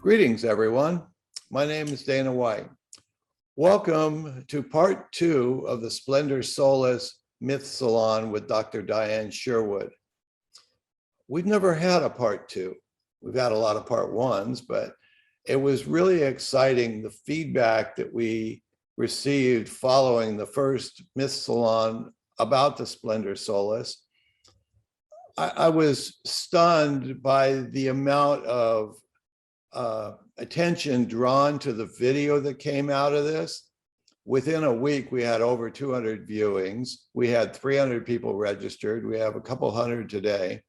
Greetings, everyone. My name is Dana White. Welcome to part 2 of the Splendor Solis Myth Salon with Dr. Dyane Sherwood. We've never had a part 2. We've had a lot of part 1s, but it was really exciting, the feedback that we received following the first Myth Salon about the Splendor Solis. I was stunned by the amount of attention drawn to the video that came out of this. Within a week, we had over 200 viewings. We had 300 people registered. We have a couple hundred today.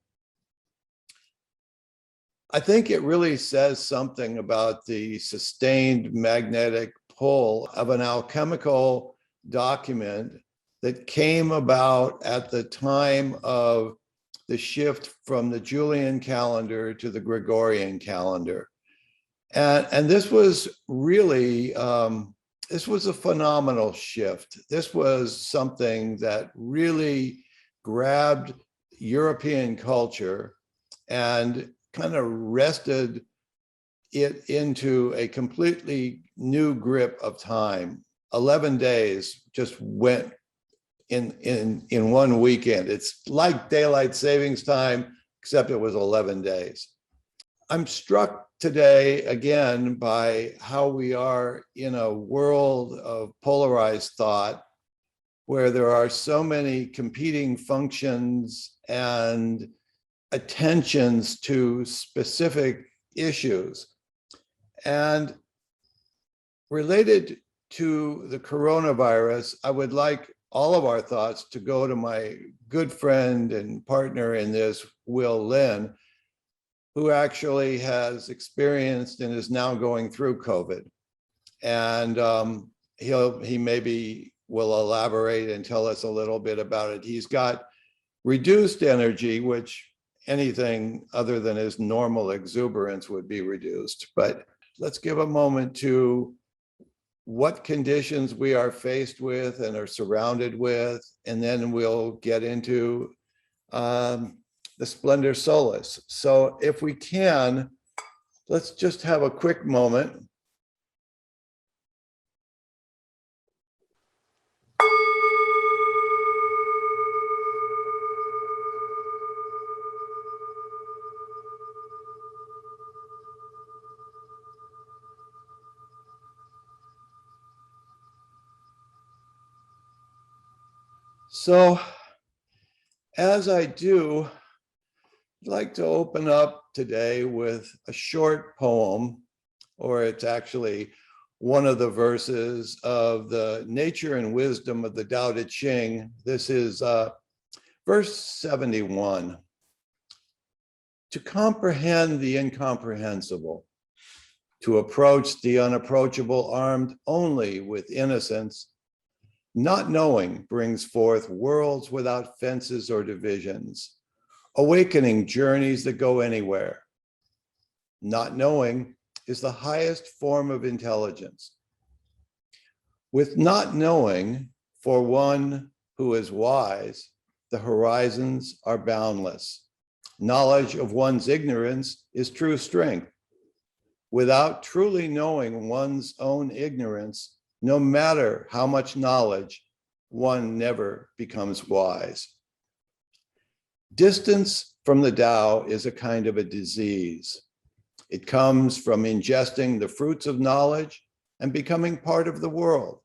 I think it really says something about the sustained magnetic pull of an alchemical document that came about at the time of the shift from the Julian calendar to the Gregorian calendar. And this was really, this was a phenomenal shift. This was something that really grabbed European culture and kind of wrested it into a completely new grip of time. 11 days just went in one weekend. It's like daylight savings time, except it was 11 days. I'm struck today again by how we are in a world of polarized thought where there are so many competing functions and attentions to specific issues. And related to the coronavirus, I would like all of our thoughts to go to my good friend and partner in this, Linn, who actually has experienced and is now going through COVID. And he maybe will elaborate and tell us a little bit about it. He's got reduced energy, which anything other than his normal exuberance would be reduced. But let's give a moment to what conditions we are faced with and are surrounded with, and then we'll get into the Splendor Solis. So if we can, let's just have a quick moment. So as I do, I'd like to open up today with a short poem, or it's actually one of the verses of the Nature and Wisdom of the Tao Te Ching. This is verse 71. To comprehend the incomprehensible, to approach the unapproachable armed only with innocence, not knowing brings forth worlds without fences or divisions, awakening journeys that go anywhere. Not knowing is the highest form of intelligence. With not knowing, for one who is wise, the horizons are boundless. Knowledge of one's ignorance is true strength. Without truly knowing one's own ignorance, no matter how much knowledge, one never becomes wise. Distance from the Tao is a kind of a disease. It comes from ingesting the fruits of knowledge and becoming part of the world.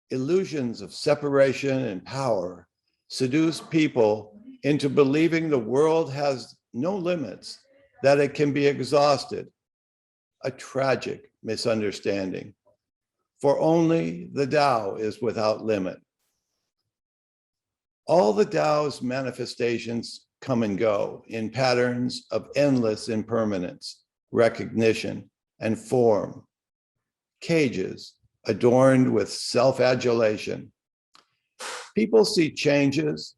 Illusions of separation and power seduce people into believing the world has no limits, that it can be exhausted. A tragic misunderstanding. For only the Tao is without limit. All the Tao's manifestations come and go in patterns of endless impermanence, recognition, and form. Cages adorned with self-adulation. People see changes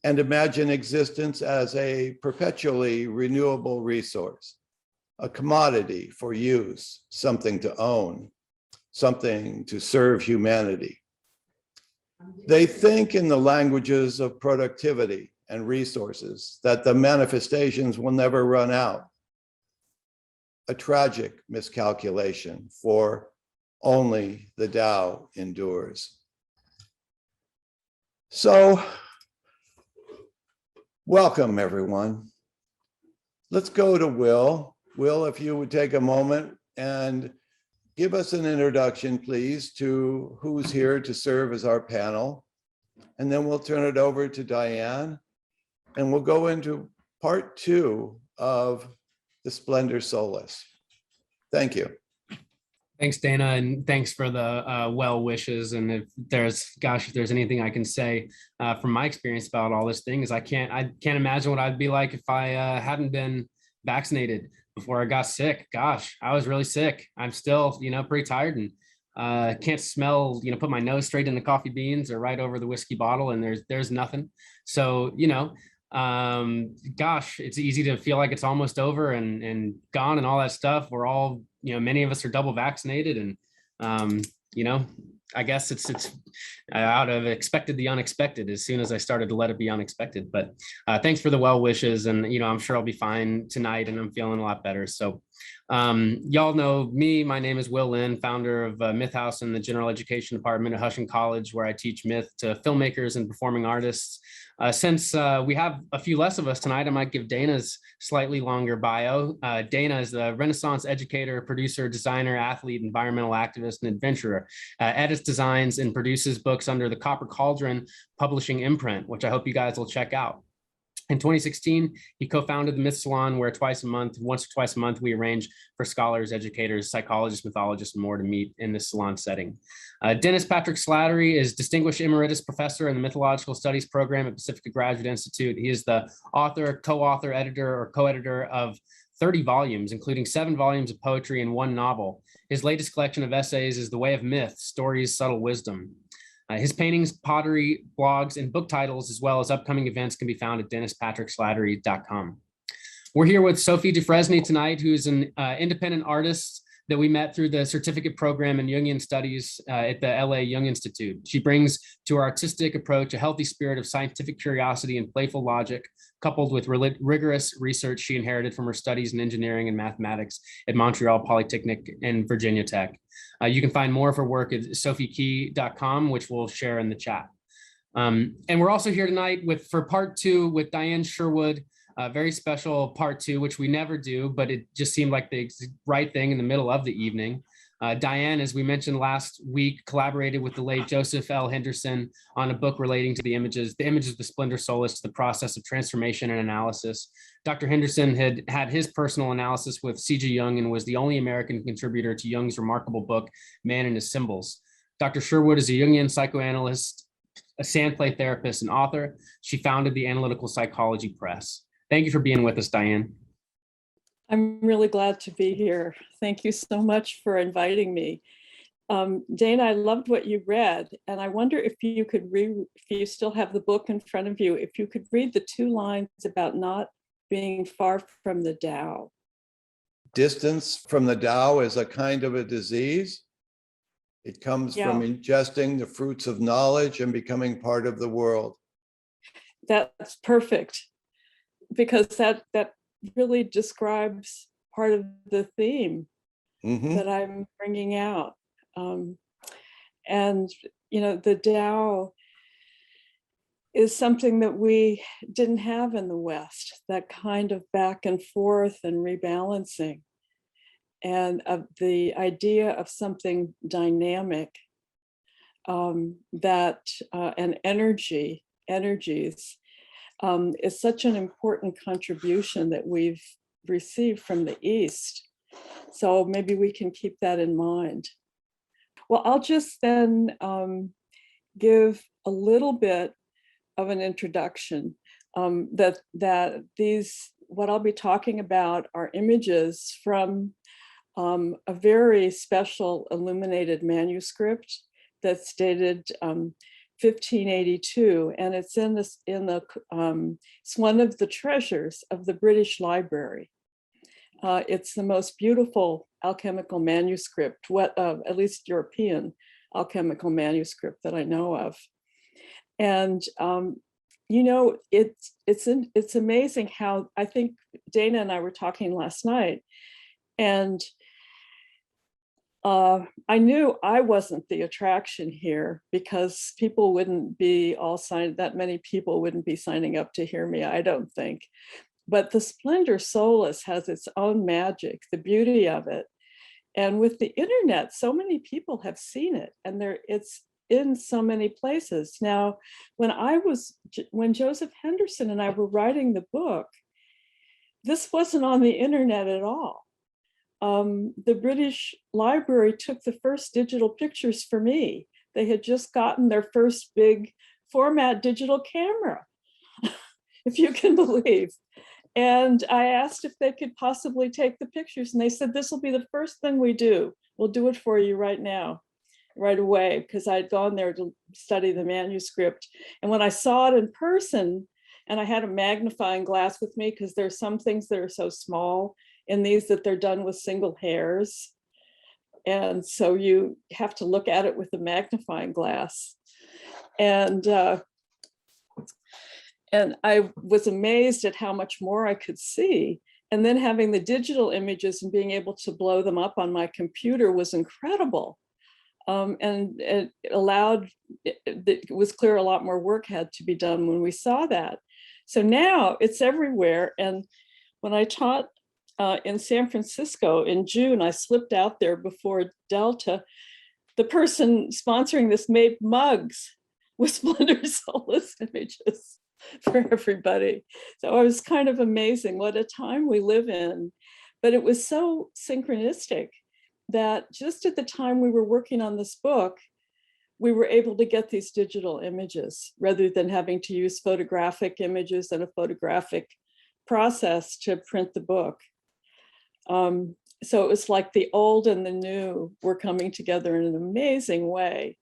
and imagine existence as a perpetually renewable resource, a commodity for use, something to own, something to serve humanity. They think in the languages of productivity and resources, that the manifestations will never run out. a tragic miscalculation, for only the Tao endures. So, welcome everyone. Let's go to Will. Will, if you would take a moment and give us an introduction, please, to who's here to serve as our panel. And then we'll turn it over to Dyane, and we'll go into part 2 of the Splendor Solis. Thank you. Thanks, Dana, and thanks for the well wishes. And if there's anything I can say from my experience about all this thing, is I can't imagine what I'd be like if I hadn't been vaccinated before I got sick. Gosh, I was really sick. I'm still, pretty tired, and can't smell, put my nose straight in the coffee beans or right over the whiskey bottle, and there's nothing. So, gosh, it's easy to feel like it's almost over and gone and all that stuff. We're all, many of us are double vaccinated, and I guess it's out of expected the unexpected as soon as I started to let it be unexpected. But thanks for the well wishes, and I'm sure I'll be fine tonight, and I'm feeling a lot better. So y'all know me. My name is Will Linn, founder of Myth House in the General Education Department at Hushing College, where I teach myth to filmmakers and performing artists. Since we have a few less of us tonight, I might give Dana's slightly longer bio. Dana is a Renaissance educator, producer, designer, athlete, environmental activist, and adventurer. Edits, designs, and produces books under the Copper Cauldron publishing imprint, which I hope you guys will check out. In 2016, he co-founded the Myth Salon, where once or twice a month, we arrange for scholars, educators, psychologists, mythologists, and more to meet in this salon setting. Dennis Patrick Slattery is Distinguished Emeritus Professor in the Mythological Studies program at Pacifica Graduate Institute. He is the author, co-author, editor, or co-editor of 30 volumes, including 7 volumes of poetry and 1 novel. His latest collection of essays is The Way of Myth, Stories, Subtle Wisdom. His paintings, pottery, blogs, and book titles, as well as upcoming events, can be found at DennisPatrickSlattery.com. We're here with Sophie Dufresney tonight, who's an independent artist that we met through the certificate program in Jungian Studies at the LA Jung Institute. She brings to her artistic approach a healthy spirit of scientific curiosity and playful logic, coupled with rigorous research she inherited from her studies in engineering and mathematics at Montreal Polytechnic and Virginia Tech. You can find more of her work at sophiekey.com, which we'll share in the chat. And we're also here tonight for part 2 with Dyane Sherwood, a very special part 2, which we never do, but it just seemed like the right thing in the middle of the evening. Dyane, as we mentioned last week, collaborated with the late Joseph L. Henderson on a book relating to the images of the Splendor Solis, the process of transformation and analysis. Dr. Henderson had his personal analysis with C.G. Jung and was the only American contributor to Jung's remarkable book, Man and His Symbols. Dr. Sherwood is a Jungian psychoanalyst, a sandplay therapist, and author. She founded the Analytical Psychology Press. Thank you for being with us, Dyane. I'm really glad to be here. Thank you so much for inviting me. Dana, I loved what you read, and I wonder if you could if you still have the book in front of you, if you could read the 2 lines about not being far from the Tao. Distance from the Tao is a kind of a disease. It comes from ingesting the fruits of knowledge and becoming part of the world. That's perfect, because that really describes part of the theme that I'm bringing out. And, the Tao is something that we didn't have in the West, that kind of back and forth and rebalancing, and of the idea of something dynamic, that and energies is such an important contribution that we've received from the East. So maybe we can keep that in mind. Well, I'll just then give a little bit of an introduction, that these, what I'll be talking about are images from a very special illuminated manuscript that's dated 1582, and it's it's one of the treasures of the British Library. It's the most beautiful alchemical manuscript, at least European alchemical manuscript that I know of. And it's amazing how, I think Dana and I were talking last night, And I knew I wasn't the attraction here because people wouldn't be all signed, that many people wouldn't be signing up to hear me, I don't think. But the Splendor Solis has its own magic, the beauty of it. And with the internet, so many people have seen it, and it's in so many places. Now, when Joseph Henderson and I were writing the book, this wasn't on the internet at all. The British Library took the first digital pictures for me. They had just gotten their first big format digital camera, if you can believe. And I asked if they could possibly take the pictures, and they said, this will be the first thing we do. We'll do it for you right now, right away, because I'd gone there to study the manuscript. And when I saw it in person, and I had a magnifying glass with me, because there's some things that are so small in these that they're done with single hairs. And so you have to look at it with a magnifying glass. And I was amazed at how much more I could see. And then having the digital images and being able to blow them up on my computer was incredible. And it was clear a lot more work had to be done when we saw that. So now it's everywhere. And when I taught in San Francisco in June, I slipped out there before Delta. The person sponsoring this made mugs with Splendor Solis images for everybody. So it was kind of amazing what a time we live in. But it was so synchronistic that just at the time we were working on this book, we were able to get these digital images rather than having to use photographic images and a photographic process to print the book. So it was like the old and the new were coming together in an amazing way.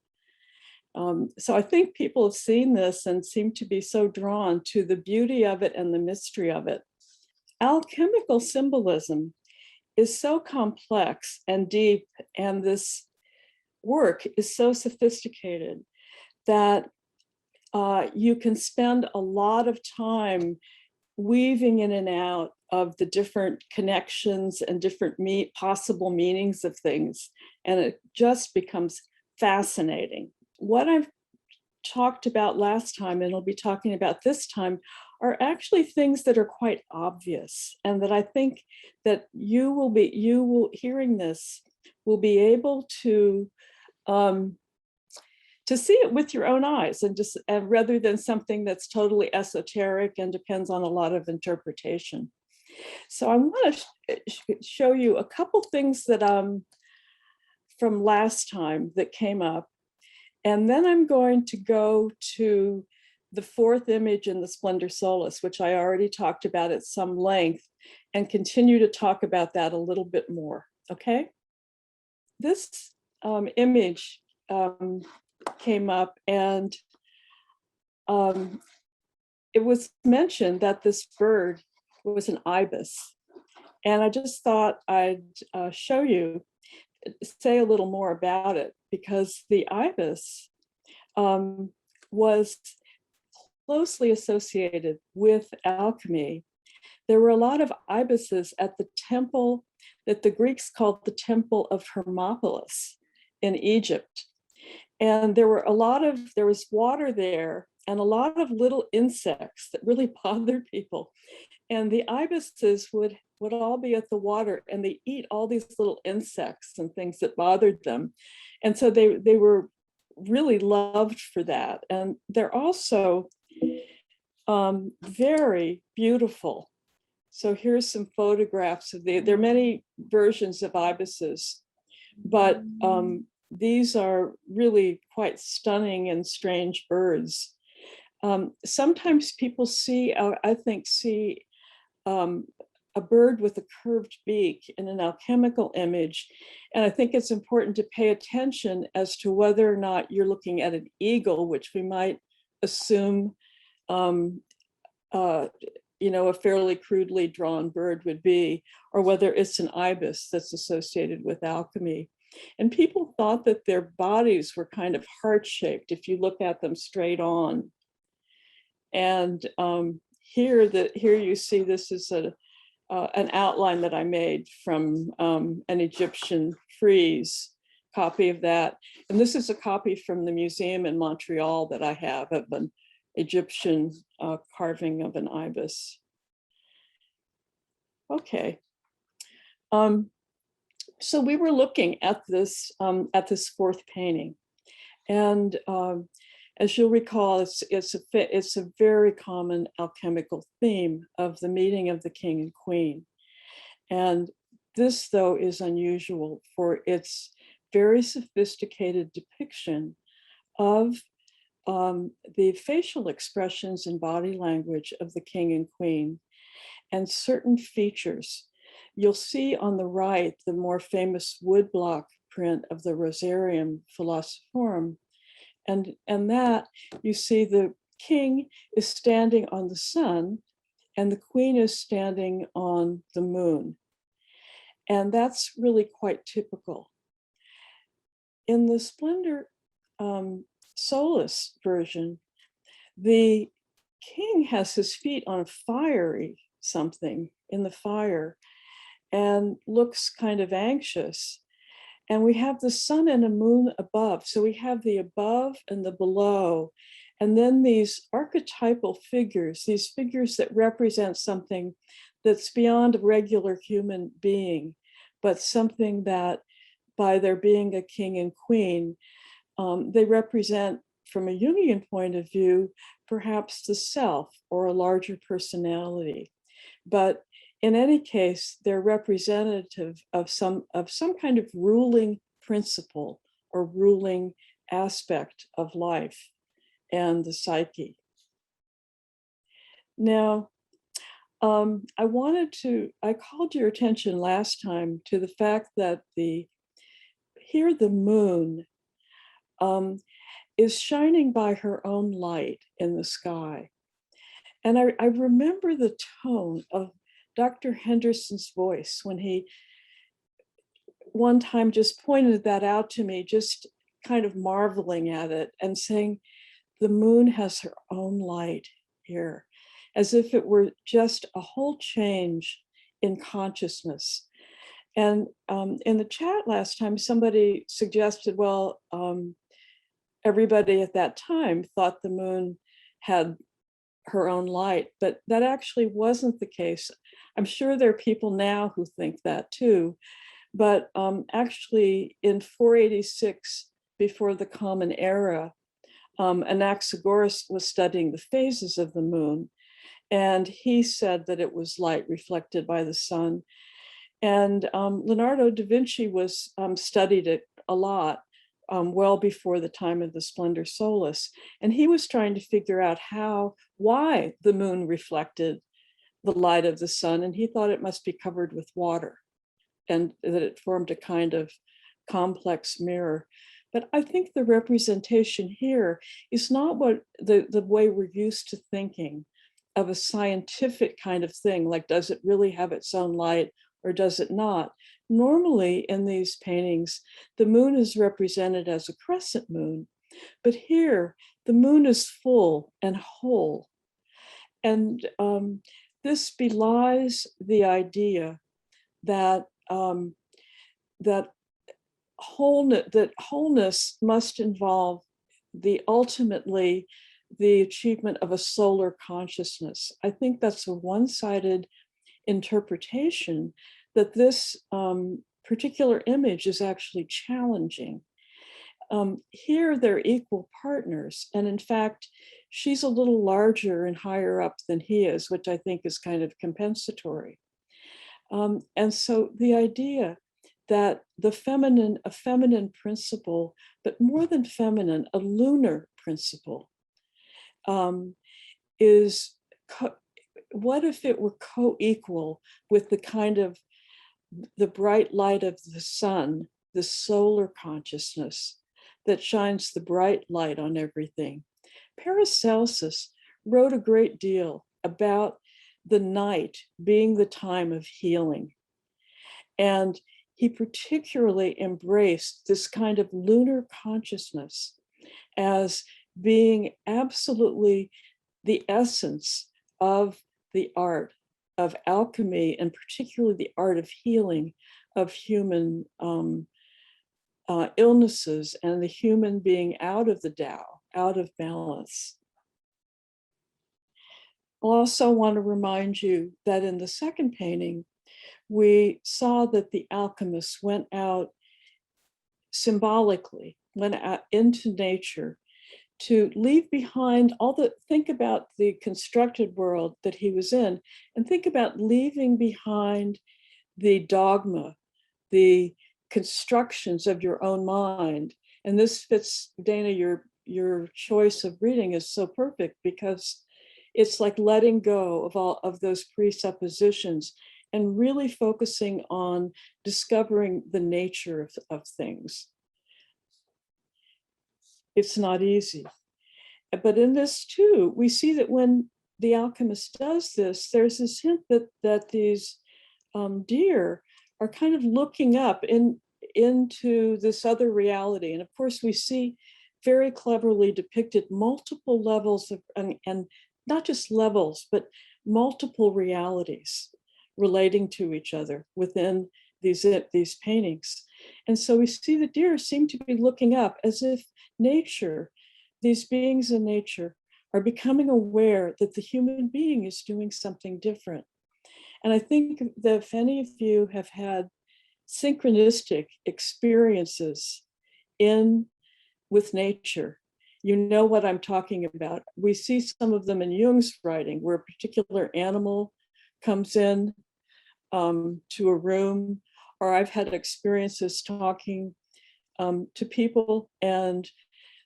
So I think people have seen this and seem to be so drawn to the beauty of it and the mystery of it. Alchemical symbolism is so complex and deep, and this work is so sophisticated that you can spend a lot of time weaving in and out of the different connections and different possible meanings of things, and it just becomes fascinating. What I've talked about last time, and I'll be talking about this time, are actually things that are quite obvious, and that I think that you will hearing this will be able to see it with your own eyes, and rather than something that's totally esoteric and depends on a lot of interpretation. So I want to show you a couple things that from last time that came up. And then I'm going to go to the fourth image in the Splendor Solis, which I already talked about at some length, and continue to talk about that a little bit more, okay? This image came up, and it was mentioned that this bird was an ibis. And I just thought I'd say a little more about it, because the ibis was closely associated with alchemy. There were a lot of ibises at the temple that the Greeks called the Temple of Hermopolis in Egypt. And there was water there and a lot of little insects that really bothered people. And the ibises would all be at the water, and they eat all these little insects and things that bothered them. And so they were really loved for that. And they're also very beautiful. So here's some photographs of there are many versions of ibises, but these are really quite stunning and strange birds. Sometimes people see a bird with a curved beak in an alchemical image. And I think it's important to pay attention as to whether or not you're looking at an eagle, which we might assume a fairly crudely drawn bird would be, or whether it's an ibis that's associated with alchemy. And people thought that their bodies were kind of heart-shaped if you look at them straight on. And here you see this is an outline that I made from an Egyptian frieze, copy of that. And this is a copy from the museum in Montreal that I have of an Egyptian carving of an ibis. Okay. So we were looking at this fourth painting, and as you'll recall, it's a very common alchemical theme of the meeting of the king and queen. And this, though, is unusual for its very sophisticated depiction of the facial expressions and body language of the king and queen, and certain features. You'll see on the right the more famous woodblock print of the Rosarium Philosophorum. And that you see the king is standing on the sun and the queen is standing on the moon. And that's really quite typical. In the Splendor Solis version, the king has his feet on a fiery something in the fire and looks kind of anxious. And we have the sun and a moon above. So we have the above and the below. And then these archetypal figures, these figures that represent something that's beyond a regular human being, but something that by their being a king and queen, they represent, from a Jungian point of view, perhaps the self or a larger personality. But in any case, they're representative of some kind of ruling principle or ruling aspect of life and the psyche. Now, I called your attention last time to the fact that here the moon is shining by her own light in the sky. And I remember the tone of Dr. Henderson's voice when he one time just pointed that out to me, just kind of marveling at it and saying, the moon has her own light here, as if it were just a whole change in consciousness. And in the chat last time, somebody suggested, well, everybody at that time thought the moon had her own light, but that actually wasn't the case. I'm sure there are people now who think that too, but actually in 486 before the Common Era, Anaxagoras was studying the phases of the moon, and he said that it was light reflected by the sun. And Leonardo da Vinci was studied it a lot, well before the time of the Splendor Solis. And he was trying to figure out why the moon reflected the light of the sun. And he thought it must be covered with water and that it formed a kind of complex mirror. But I think the representation here is not what the way we're used to thinking of a scientific kind of thing, like does it really have its own light or does it not? Normally in these paintings, the moon is represented as a crescent moon, but here the moon is full and whole. And this belies the idea that wholeness must involve ultimately the achievement of a solar consciousness. I think that's a one-sided interpretation that this particular image is actually challenging. Here they're equal partners. And in fact, she's a little larger and higher up than he is, which I think is kind of compensatory. And so the idea that a feminine principle, but more than feminine, a lunar principle, is what if it were co-equal with the kind of the bright light of the sun, the solar consciousness that shines the bright light on everything. Paracelsus wrote a great deal about the night being the time of healing. And he particularly embraced this kind of lunar consciousness as being absolutely the essence of the art of alchemy, and particularly the art of healing of human illnesses and the human being out of the Tao, out of balance. I also want to remind you that in the second painting, we saw that the alchemists went out symbolically, went out into nature to leave behind think about the constructed world that he was in, and think about leaving behind the dogma, the constructions of your own mind. And this fits, Dana, your choice of reading is so perfect, because it's like letting go of all of those presuppositions and really focusing on discovering the nature of things. It's not easy. But in this too, we see that when the alchemist does this, there's this hint that these deer are kind of looking up into this other reality. And of course, we see very cleverly depicted multiple levels of, and not just levels, but multiple realities relating to each other within these paintings. And so we see the deer seem to be looking up, as if nature, these beings in nature, are becoming aware that the human being is doing something different. And I think that if any of you have had synchronistic experiences with nature, you know what I'm talking about. We see some of them in Jung's writing, where a particular animal comes in to a room, or I've had experiences talking to people, and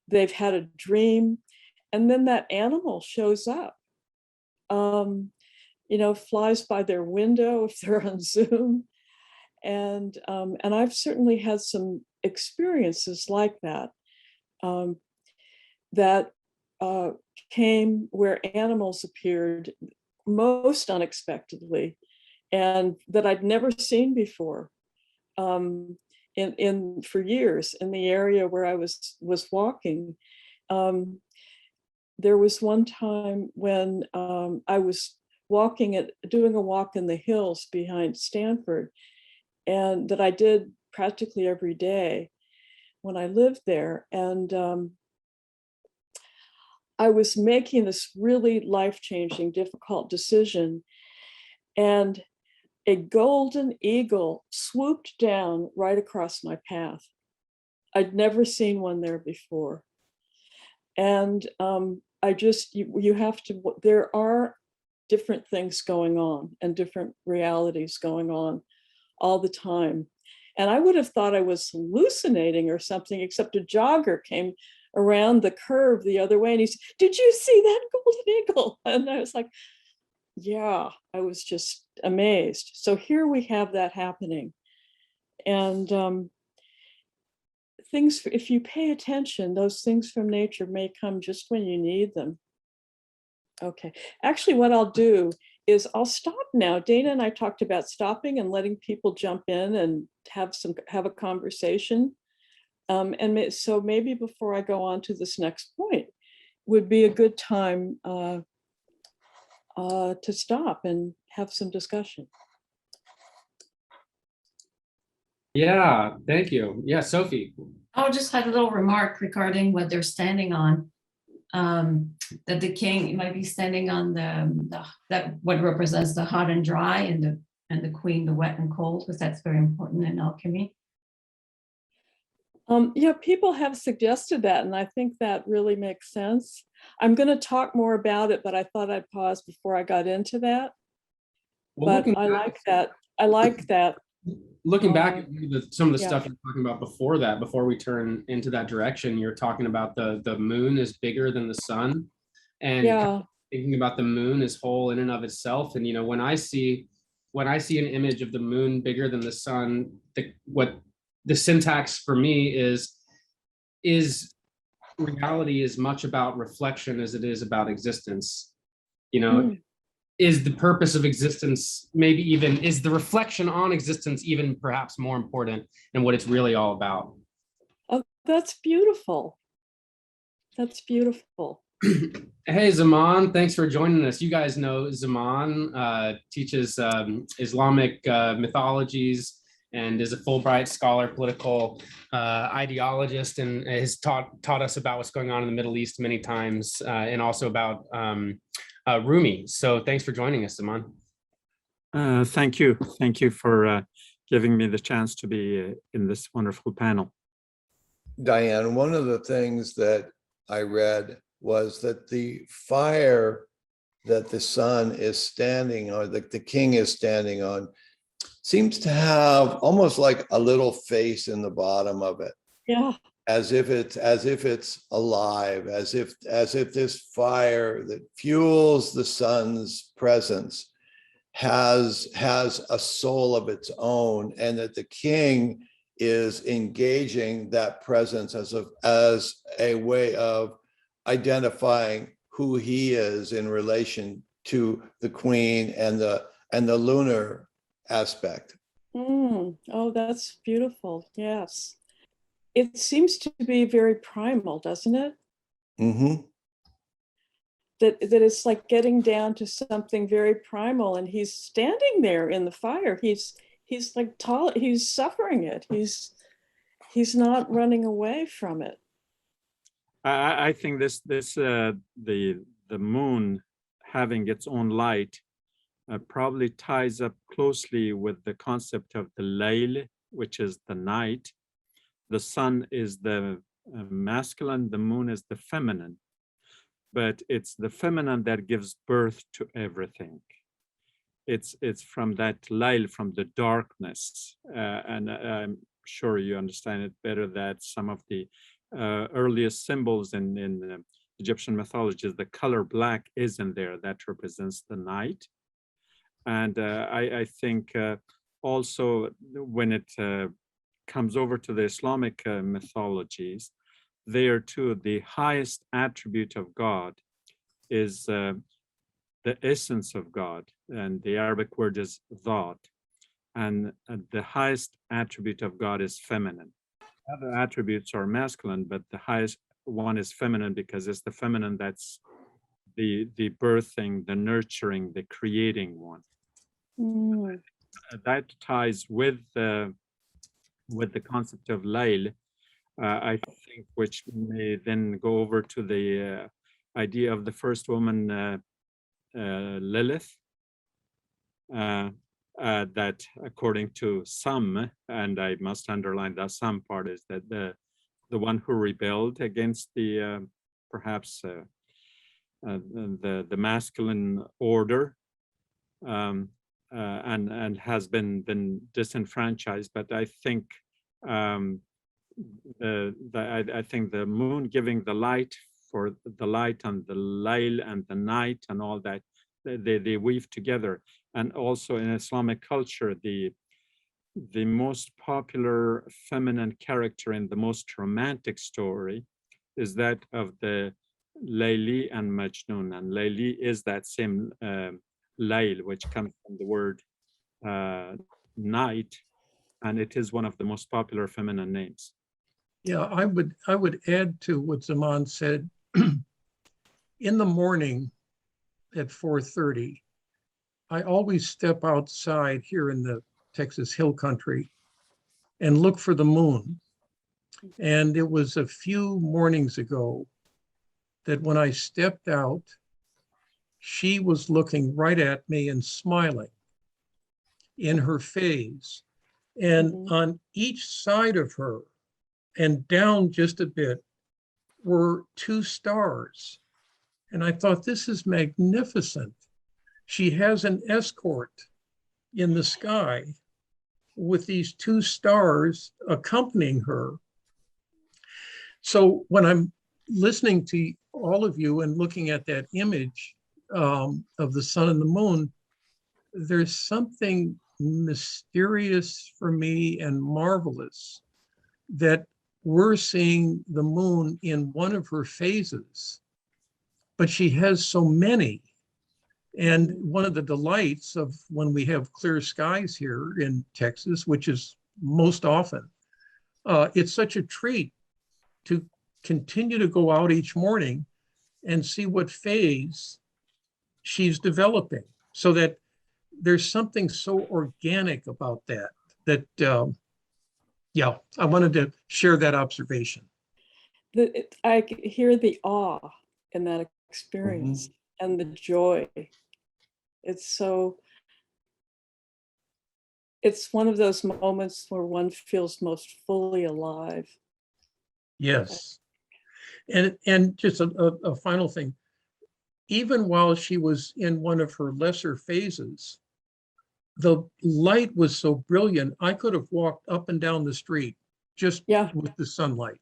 they've had a dream, and then that animal shows up, flies by their window if they're on Zoom. And I've certainly had some experiences like that, that came where animals appeared most unexpectedly, and that I'd never seen before for years in the area where I was walking. There was one time when I was doing a walk in the hills behind Stanford, and that I did practically every day when I lived there. And I was making this really life-changing, difficult decision, and a golden eagle swooped down right across my path. I'd never seen one there before. And you have to, there are different things going on and different realities going on all the time. And I would have thought I was hallucinating or something, except a jogger came around the curve the other way and he said, "Did you see that golden eagle?" And I was like, yeah, I was just amazed. So here we have that happening. And things, if you pay attention, those things from nature may come just when you need them. Okay, actually what I'll do is I'll stop now. Dana and I talked about stopping and letting people jump in and have a conversation. So maybe before I go on to this next point would be a good time to stop and have some discussion. Yeah, thank you. Yeah, Sophie. I just had a little remark regarding what they're standing on. That the king might be standing on that what represents the hot and dry, and the queen the wet and cold, because that's very important in alchemy. Yeah, people have suggested that, and I think that really makes sense. I'm going to talk more about it, but I thought I'd pause before I got into that. Well, but I like that. Looking back at some of the stuff you're talking about before that, before we turn into that direction, you're talking about the moon is bigger than the sun, and kind of thinking about the moon as whole in and of itself. And when I see an image of the moon bigger than the sun, what the syntax for me is reality as much about reflection as it is about existence. Is the purpose of existence, maybe even is the reflection on existence even perhaps more important than what it's really all about? Oh, that's beautiful. That's beautiful. Hey, Zaman, thanks for joining us. You guys know Zaman teaches Islamic mythologies and is a Fulbright scholar, political ideologist, and has taught us about what's going on in the Middle East many times, and also about Rumi. So thanks for joining us, Zaman. Thank you. Thank you for giving me the chance to be in this wonderful panel. Dyane, one of the things that I read was that the fire that the sun is standing on, that the king is standing on, seems to have almost like a little face in the bottom of it. Yeah. As if it's alive, as if this fire that fuels the sun's presence has a soul of its own, and that the king is engaging that presence as a way of identifying who he is in relation to the queen and the lunar aspect. Oh, that's beautiful. Yes. It seems to be very primal, doesn't it? Mm-hmm. That it's like getting down to something very primal, and he's standing there in the fire. He's like tall, he's suffering it. He's not running away from it. I think the moon having its own light probably ties up closely with the concept of the Layl, which is the night. The sun is the masculine, the moon is the feminine, but it's the feminine that gives birth to everything. It's from that Layl, from the darkness, and I'm sure you understand it better that some of the earliest symbols in Egyptian mythology is the color black is in there, that represents the night. And I think also when it comes over to the Islamic mythologies, there too, the highest attribute of God is the essence of God, and the Arabic word is dhat, and the highest attribute of God is feminine. Other attributes are masculine, but the highest one is feminine, because it's the feminine that's the birthing, the nurturing, the creating one. That ties with the concept of Layl, I think, which may then go over to the idea of the first woman, Lilith, that according to some, and I must underline that some part, is that the one who rebelled against the perhaps the masculine order, and has been disenfranchised. But I think I think the moon giving the light, for the light and the Layl and the night and all that, they weave together. And also in Islamic culture, the most popular feminine character in the most romantic story is that of the Layli and Majnun. And Layli is that same Layl, which comes from the word night, and it is one of the most popular feminine names. Yeah, I would add to what Zaman said. In the morning at 4:30, I always step outside here in the Texas Hill Country and look for the moon. And it was a few mornings ago that when I stepped out, she was looking right at me and smiling in her face. And on each side of her and down just a bit were two stars. And I thought, this is magnificent. She has an escort in the sky with these two stars accompanying her. So when I'm listening to all of you and looking at that image of the sun and the moon, there's something mysterious for me and marvelous that we're seeing the moon in one of her phases, but she has so many. And one of the delights of when we have clear skies here in Texas, which is most often, it's such a treat to continue to go out each morning and see what phase she's developing, so that there's something so organic about that yeah, I wanted to share that observation. I hear the awe in that experience and the joy. It's one of those moments where one feels most fully alive. Yes. And just a final thing, even while she was in one of her lesser phases, the light was so brilliant, I could have walked up and down the street just with the sunlight.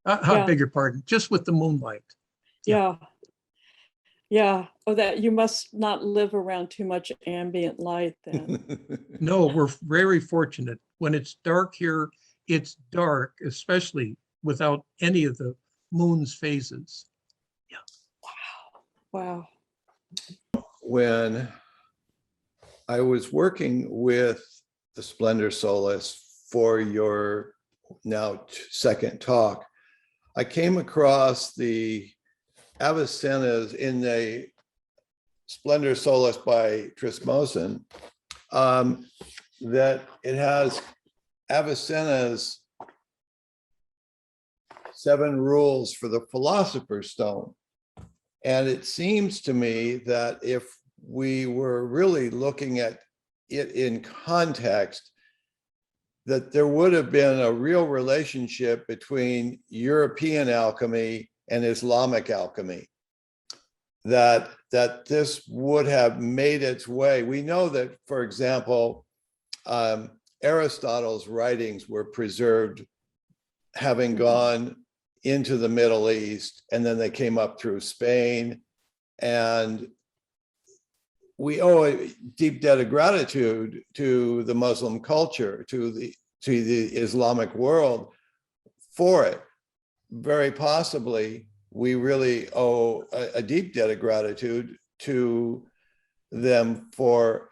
I beg your pardon, just with the moonlight. Yeah. Oh, that you must not live around too much ambient light then. No, we're very fortunate. When it's dark here, it's dark, especially without any of the moon's phases. Yeah. Wow. When I was working with the Splendor Solis for your now second talk, I came across the Avicenna's in the Splendor Solis by Trismosan, that it has Avicenna's 7 rules for the Philosopher's Stone. And it seems to me that if we were really looking at it in context, that there would have been a real relationship between European alchemy and Islamic alchemy, that this would have made its way. We know that, for example, Aristotle's writings were preserved having gone into the Middle East, and then they came up through Spain. And we owe a deep debt of gratitude to the Muslim culture, to the Islamic world for it. Very possibly, we really owe a deep debt of gratitude to them for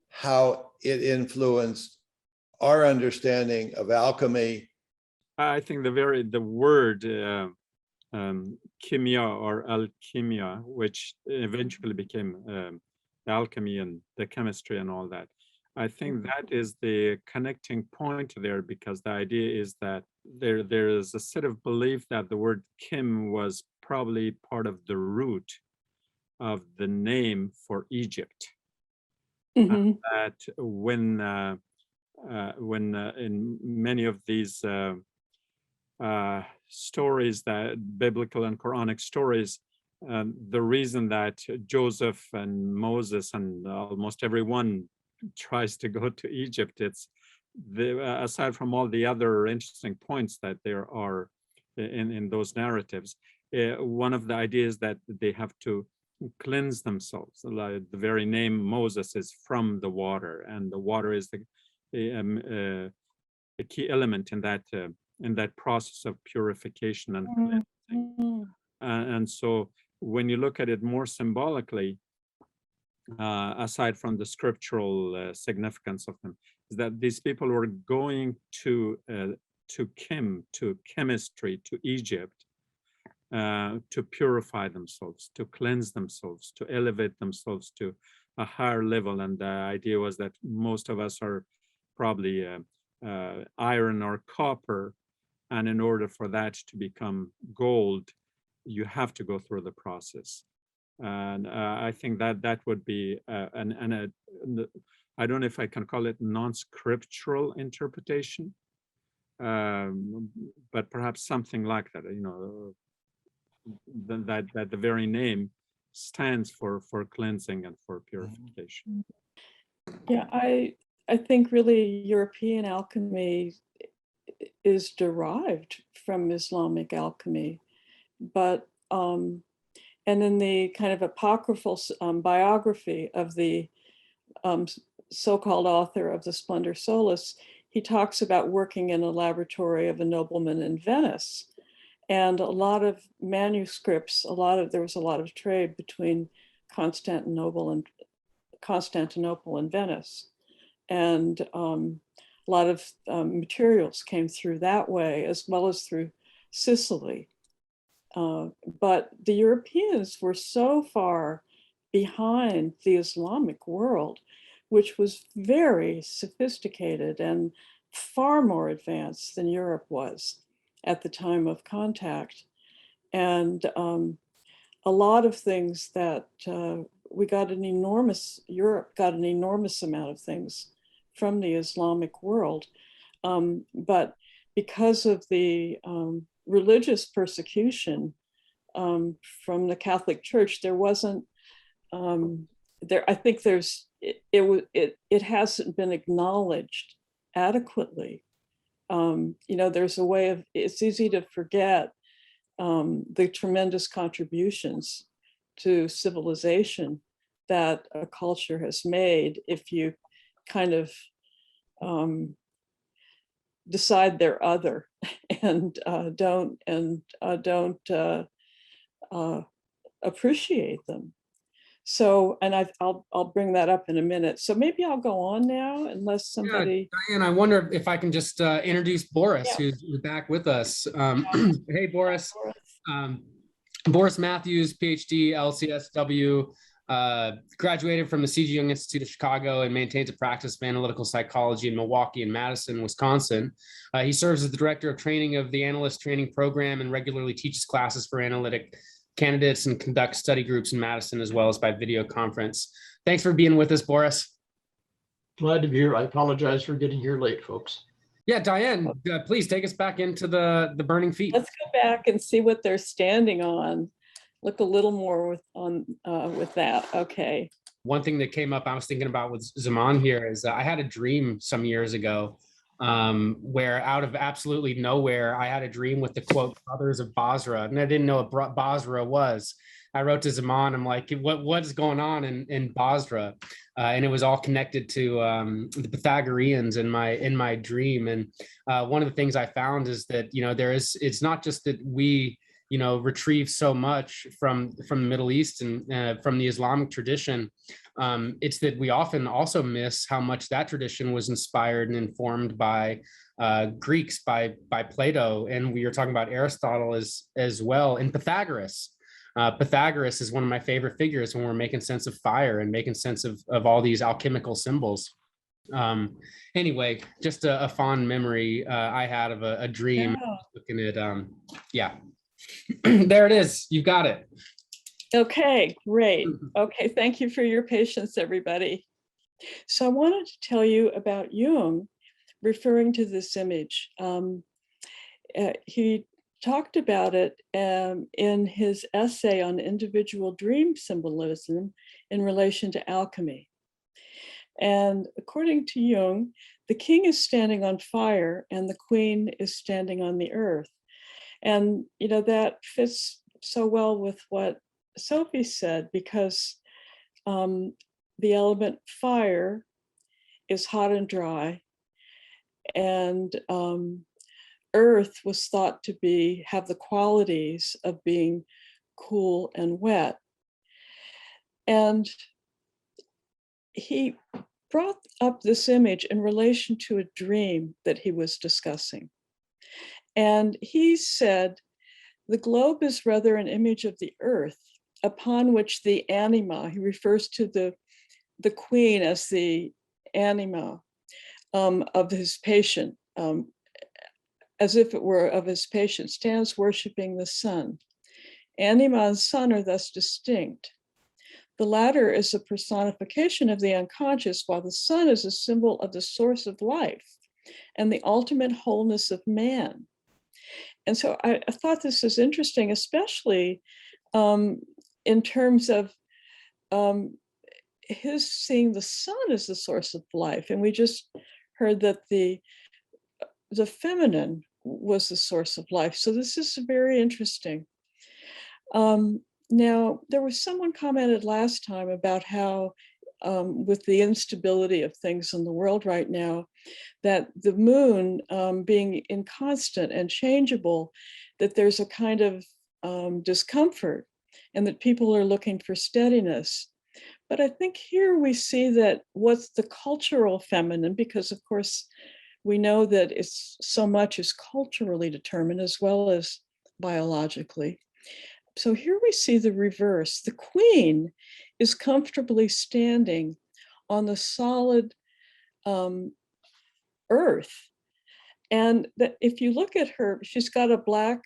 how it influenced our understanding of alchemy. I think the word chemia or alchemia, which eventually became alchemy and the chemistry and all that, I think that is the connecting point there, because the idea is that there is a set of belief that the word Kim was probably part of the root of the name for Egypt. That when in many of these stories, that biblical and Quranic stories, the reason that Joseph and Moses and almost everyone tries to go to Egypt, it's aside from all the other interesting points that there are in those narratives, one of the ideas that they have to cleanse themselves. Like the very name Moses is from the water, and the water is the key element in that process of purification and cleansing. And so when you look at it more symbolically, aside from the scriptural significance of them, is that these people were going to chemistry, to Egypt, to purify themselves, to cleanse themselves, to elevate themselves to a higher level. And the idea was that most of us are probably iron or copper, and in order for that to become gold, you have to go through the process. And I think that would be I don't know if I can call it non-scriptural interpretation, but perhaps something like that. That the very name stands for cleansing and for purification. Yeah, I think really European alchemy is derived from Islamic alchemy, but and in the kind of apocryphal biography of the so-called author of the Splendor Solis, he talks about working in a laboratory of a nobleman in Venice. And a lot of manuscripts, there was a lot of trade between Constantinople and Venice. And a lot of materials came through that way, as well as through Sicily. But the Europeans were so far behind the Islamic world, which was very sophisticated and far more advanced than Europe was at the time of contact. And a lot of things that Europe got an enormous amount of things from the Islamic world. But because of the religious persecution from the Catholic Church, there wasn't, I think it hasn't been acknowledged adequately. There's a way of, it's easy to forget the tremendous contributions to civilization that a culture has made if you kind of decide they're other and don't appreciate them. So, and I'll bring that up in a minute. So maybe I'll go on now, unless somebody. Yeah, Dyane, I wonder if I can just introduce Boris, Yeah. who's back with us. Hey, Boris. Boris Matthews, PhD, LCSW, graduated from the C.G. Jung Institute of Chicago and maintains a practice of analytical psychology in Milwaukee and Madison, Wisconsin. He serves as the director of training of the Analyst Training Program and regularly teaches classes for analytic candidates and conducts study groups in Madison as well as by video conference. Thanks for being with us, Boris. Glad to be here. I apologize for getting here late, folks. Yeah, Dyane, please take us back into the burning feet. Let's go back and see what they're standing on. Look a little more with that. Okay. One thing that came up, I was thinking about with Zaman here is I had a dream some years ago where out of absolutely nowhere, I had a dream with the quote, Brothers of Basra, and I didn't know what Basra was. I wrote to Zaman, I'm like, what's going on in Basra? And it was all connected to the Pythagoreans in my dream. And one of the things I found is that, it's not just that we, retrieve so much from the Middle East and from the Islamic tradition. It's that we often also miss how much that tradition was inspired and informed by Greeks, by Plato. And we were talking about Aristotle as well, and Pythagoras. Pythagoras is one of my favorite figures when we're making sense of fire and making sense of all these alchemical symbols. Anyway, just a fond memory I had of a dream. Yeah. Looking at, yeah, there it is. You got it. Okay, great. Okay, thank you for your patience, everybody. So I wanted to tell you about Jung, referring to this image. He talked about it in his essay on individual dream symbolism in relation to alchemy. And according to Jung, the king is standing on fire and the queen is standing on the earth. And, that fits so well with what Sophie said, because the element fire is hot and dry, and earth was thought to have the qualities of being cool and wet. And he brought up this image in relation to a dream that he was discussing. And he said, the globe is rather an image of the earth, upon which the anima, he refers to the queen as the anima of his patient, as if it were of his patient, stands worshiping the sun. Anima and sun are thus distinct. The latter is a personification of the unconscious, while the sun is a symbol of the source of life and the ultimate wholeness of man. And so I thought this was interesting, especially in terms of his seeing the sun as the source of life. And we just heard that the feminine was the source of life. So this is very interesting. Now, there was someone commented last time about how with the instability of things in the world right now, that the moon being inconstant and changeable, that there's a kind of discomfort and that people are looking for steadiness. But I think here we see that what's the cultural feminine, because of course we know that it's so much is culturally determined as well as biologically. So here we see the reverse. The queen is comfortably standing on the solid earth. And that if you look at her, she's got a black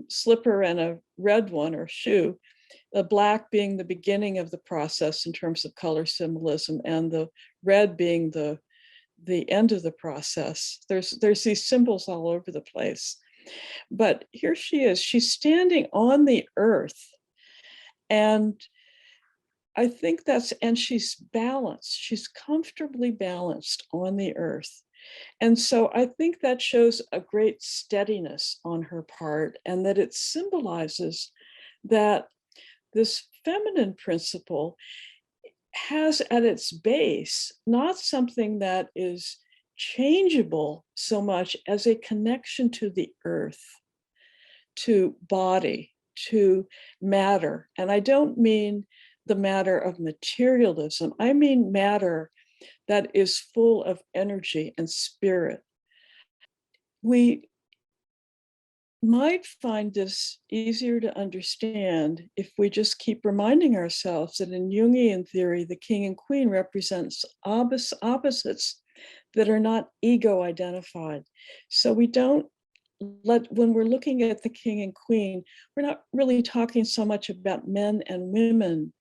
slipper and a red one or shoe, the black being the beginning of the process in terms of color symbolism, and the red being the end of the process. There's these symbols all over the place. But here she is, she's standing on the earth. And I think and she's balanced, she's comfortably balanced on the earth. And so I think that shows a great steadiness on her part, and that it symbolizes that this feminine principle has at its base not something that is changeable so much as a connection to the earth, to body, to matter. And I don't mean the matter of materialism, I mean matter that is full of energy and spirit. We might find this easier to understand if we just keep reminding ourselves that in Jungian theory, the king and queen represents opposites that are not ego identified. So we don't when we're looking at the king and queen, we're not really talking so much about men and women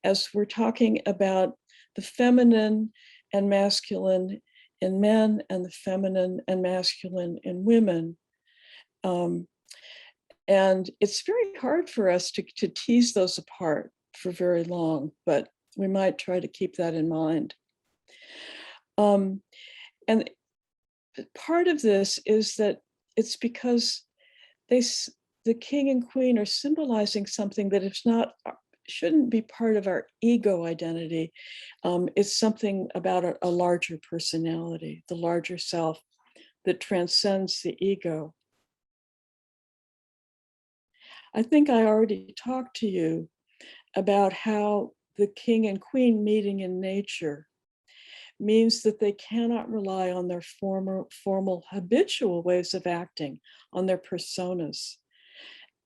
as we're talking about the feminine and masculine in men and the feminine and masculine in women. And it's very hard for us to tease those apart for very long, but we might try to keep that in mind. And part of this is that it's because the king and queen are symbolizing something that is not, shouldn't be part of our ego identity. It's something about a larger personality, the larger self that transcends the ego. I think I already talked to you about how the king and queen meeting in nature means that they cannot rely on their formal habitual ways of acting, on their personas.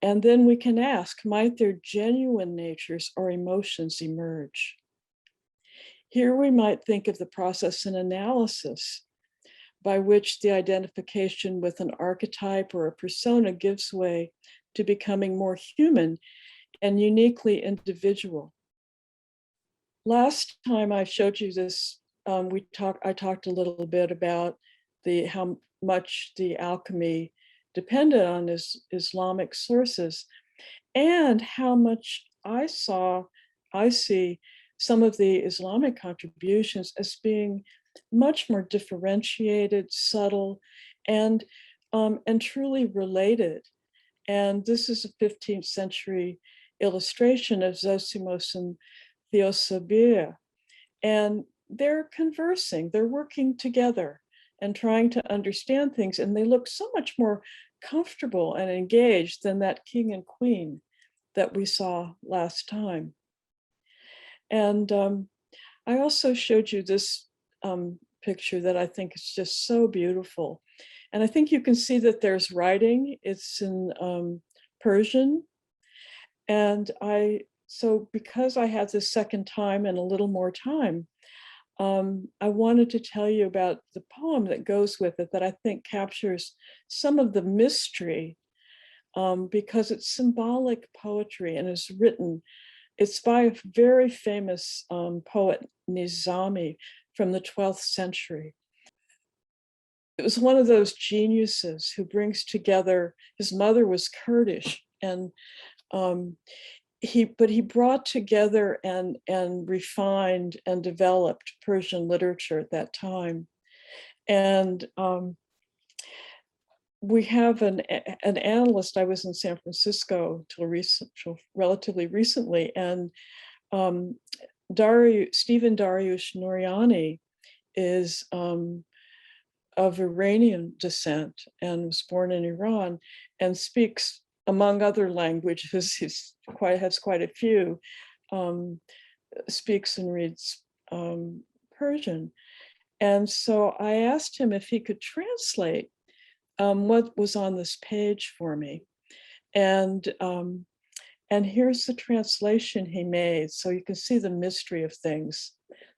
And then we can ask, might their genuine natures or emotions emerge? Here we might think of the process and analysis by which the identification with an archetype or a persona gives way to becoming more human and uniquely individual. Last time I showed you this, I talked a little bit about how much the alchemy depended on Islamic sources, and how much I see some of the Islamic contributions as being much more differentiated, subtle, and truly related. And this is a 15th century illustration of Zosimos and Theosebia. And they're conversing, they're working together and trying to understand things. And they look so much more comfortable and engaged than that king and queen that we saw last time. And I also showed you this picture that I think is just so beautiful. And I think you can see that there's writing. It's in Persian. And so because I had this second time and a little more time, I wanted to tell you about the poem that goes with it that I think captures some of the mystery, because it's symbolic poetry and is written. It's by a very famous poet, Nizami, from the 12th century. It was one of those geniuses who brings together, his mother was Kurdish, and he brought together and refined and developed Persian literature at that time. And we have an analyst. I was in San Francisco till relatively recently, and Stephen Dariush Nouriani is of Iranian descent and was born in Iran, and speaks, among other languages, has quite a few, speaks and reads Persian. And so I asked him if he could translate what was on this page for me. And here's the translation he made, so you can see the mystery of things.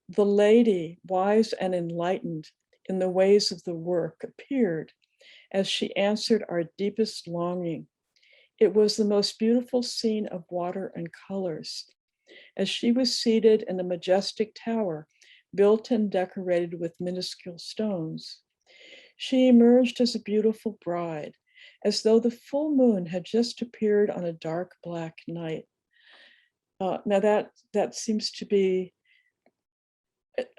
The lady, wise and enlightened in the ways of the work, appeared as she answered our deepest longing. It was the most beautiful scene of water and colors. As she was seated in a majestic tower, built and decorated with minuscule stones, she emerged as a beautiful bride, as though the full moon had just appeared on a dark black night. Now that seems to be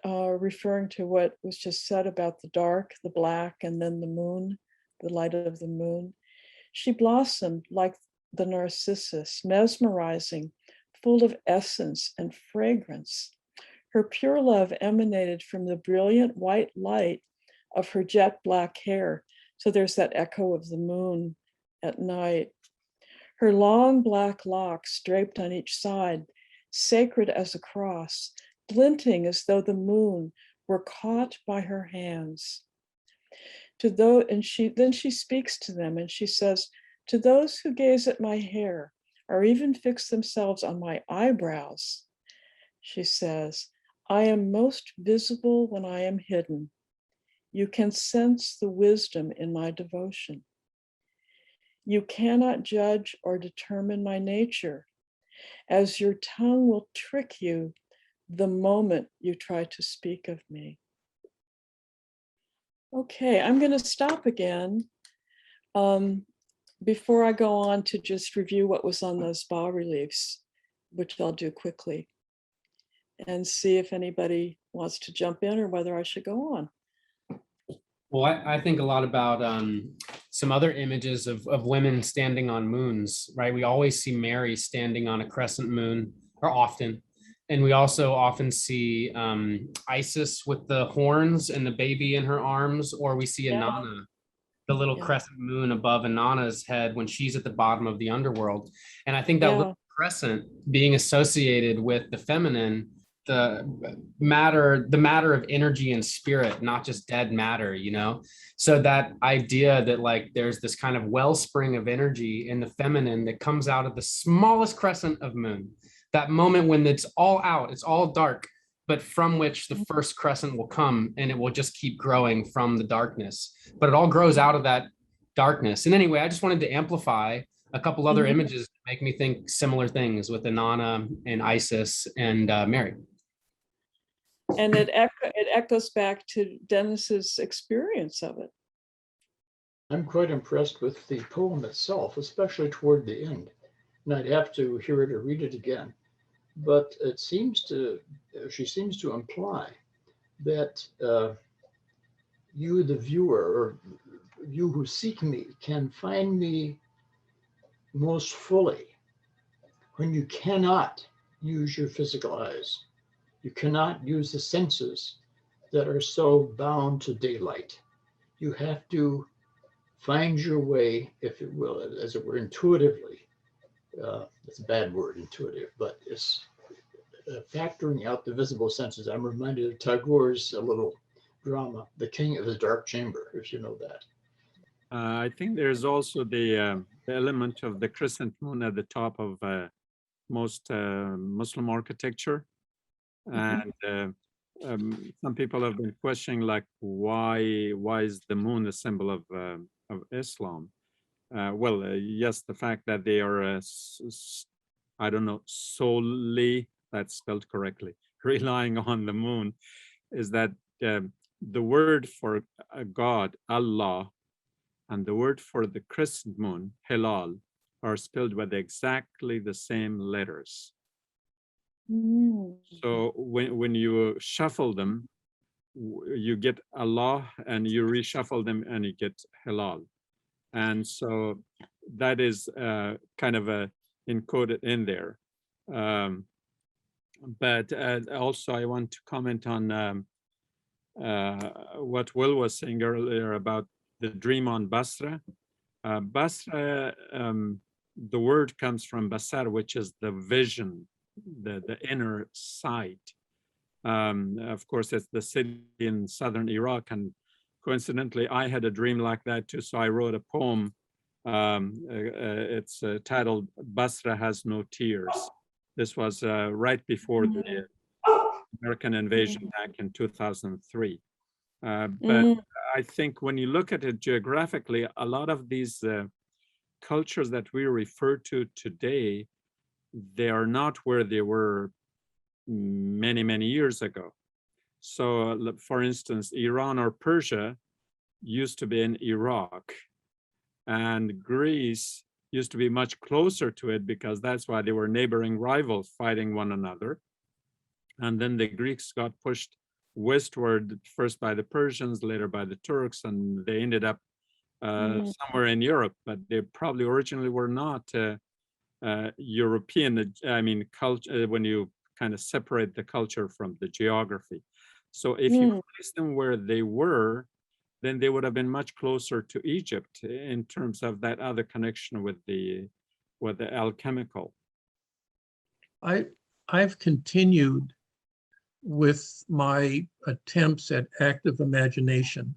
referring to what was just said about the dark, the black, and then the moon, the light of the moon. She blossomed like the narcissus, mesmerizing, full of essence and fragrance. Her pure love emanated from the brilliant white light of her jet black hair. So there's that echo of the moon at night. Her long black locks draped on each side, sacred as a cross, glinting as though the moon were caught by her hands. And she speaks to them and she says, to those who gaze at my hair or even fix themselves on my eyebrows, she says, I am most visible when I am hidden. You can sense the wisdom in my devotion. You cannot judge or determine my nature, as your tongue will trick you the moment you try to speak of me. Okay, I'm going to stop again before I go on to just review what was on those bas-reliefs, which I'll do quickly, and see if anybody wants to jump in or whether I should go on. Well, I think a lot about some other images of women standing on moons, right? We always see Mary standing on a crescent moon, or often. And we also often see Isis with the horns and the baby in her arms, or we see Inanna, the little crescent moon above Inanna's head when she's at the bottom of the underworld. And I think that little crescent being associated with the feminine, the matter of energy and spirit, not just dead matter, you know? So that idea that like there's this kind of wellspring of energy in the feminine that comes out of the smallest crescent of moon, that moment when it's all out, it's all dark, but from which the first crescent will come and it will just keep growing from the darkness. But it all grows out of that darkness. And anyway, I just wanted to amplify a couple other images to make me think similar things with Inanna and Isis and Mary. And it echoes back to Dennis's experience of it. I'm quite impressed with the poem itself, especially toward the end. And I'd have to hear it or read it again. But it seems to, she seems to imply that you, the viewer, or you who seek me, can find me most fully when you cannot use your physical eyes. You cannot use the senses that are so bound to daylight. You have to find your way, if it will, as it were, intuitively. It's a bad word, intuitive, but it's factoring out the visible senses. I'm reminded of Tagore's little drama, The King of the Dark Chamber, if you know that. I think there's also the element of the crescent moon at the top of most Muslim architecture. And some people have been questioning, like, why is the moon a symbol of Islam? Yes, the fact that they are, I don't know, solely, that's spelled correctly, relying on the moon, is that the word for God, Allah, and the word for the crescent moon, Hilal, are spelled with exactly the same letters. So when you shuffle them, you get Allah, and you reshuffle them and you get Hilal. And so that is kind of encoded in there. But also I want to comment on what Will was saying earlier about the dream on Basra. Basra, the word comes from Basar, which is the vision, the inner sight. Of course, it's the city in southern Iraq, and coincidentally, I had a dream like that too. So I wrote a poem It's titled Basra Has No Tears. This was right before the American invasion back in 2003. But I think when you look at it geographically, a lot of these cultures that we refer to today, they are not where they were many, many years ago. So for instance, Iran or Persia used to be in Iraq, and Greece used to be much closer to it because that's why they were neighboring rivals fighting one another. And then the Greeks got pushed westward, first by the Persians, later by the Turks, and they ended up somewhere in Europe, but they probably originally were not European, I mean, culture, when you kind of separate the culture from the geography. So if you place them where they were, then they would have been much closer to Egypt in terms of that other connection with the alchemical. I've continued with my attempts at active imagination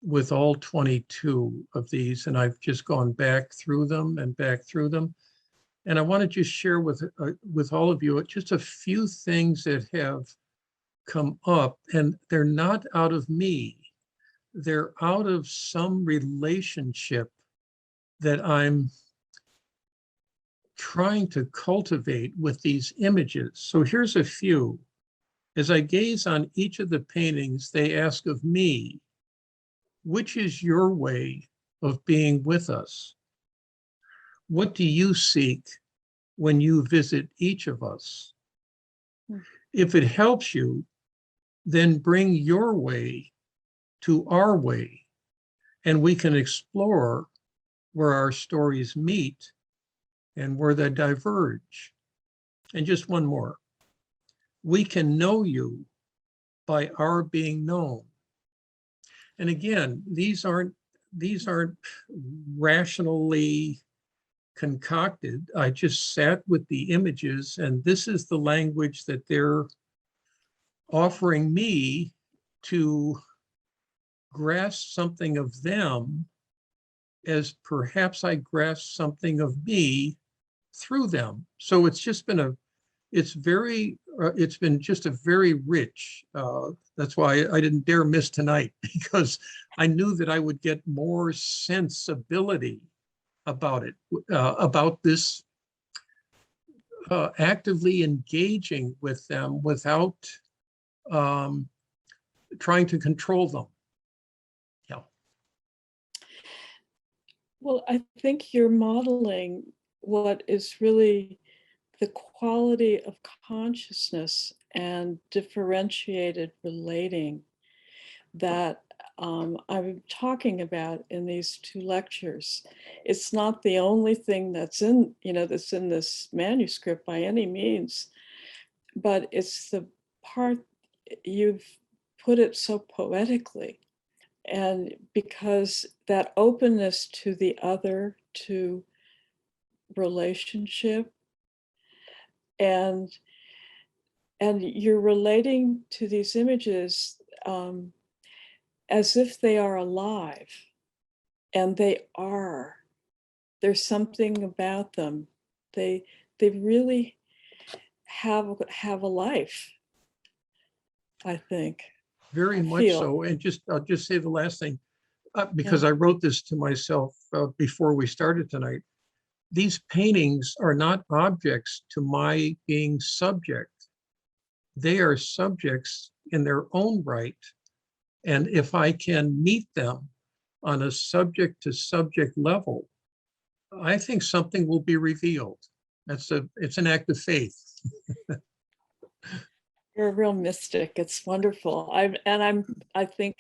with all 22 of these, and I've just gone back through them and back through them. And I want to just share with all of you just a few things that have come up, and they're not out of me. They're out of some relationship that I'm trying to cultivate with these images. So here's a few. As I gaze on each of the paintings, they ask of me, which is your way of being with us? What do you seek when you visit each of us? If it helps you, then bring your way to our way, and we can explore where our stories meet and where they diverge. And just one more. We can know you by our being known. And again, these aren't rationally concocted. I just sat with the images, and this is the language that they're offering me to grasp something of them as perhaps I grasp something of me through them. So it's just been it's been just a very rich, that's why I didn't dare miss tonight, because I knew that I would get more sensibility about it, about this actively engaging with them without trying to control them. Yeah. Well, I think you're modeling what is really the quality of consciousness and differentiated relating that I'm talking about in these two lectures. It's not the only thing that's in, that's in this manuscript by any means, but it's the part you've put it so poetically. And because that openness to the other, to relationship, and you're relating to these images as if they are alive, and they are. There's something about them. They really have a life, I think. Very much so. And I'll just say the last thing, because I wrote this to myself before we started tonight. These paintings are not objects to my being subject. They are subjects in their own right. And if I can meet them on a subject to subject level, I think something will be revealed. It's an act of faith. You're a real mystic. It's wonderful. I think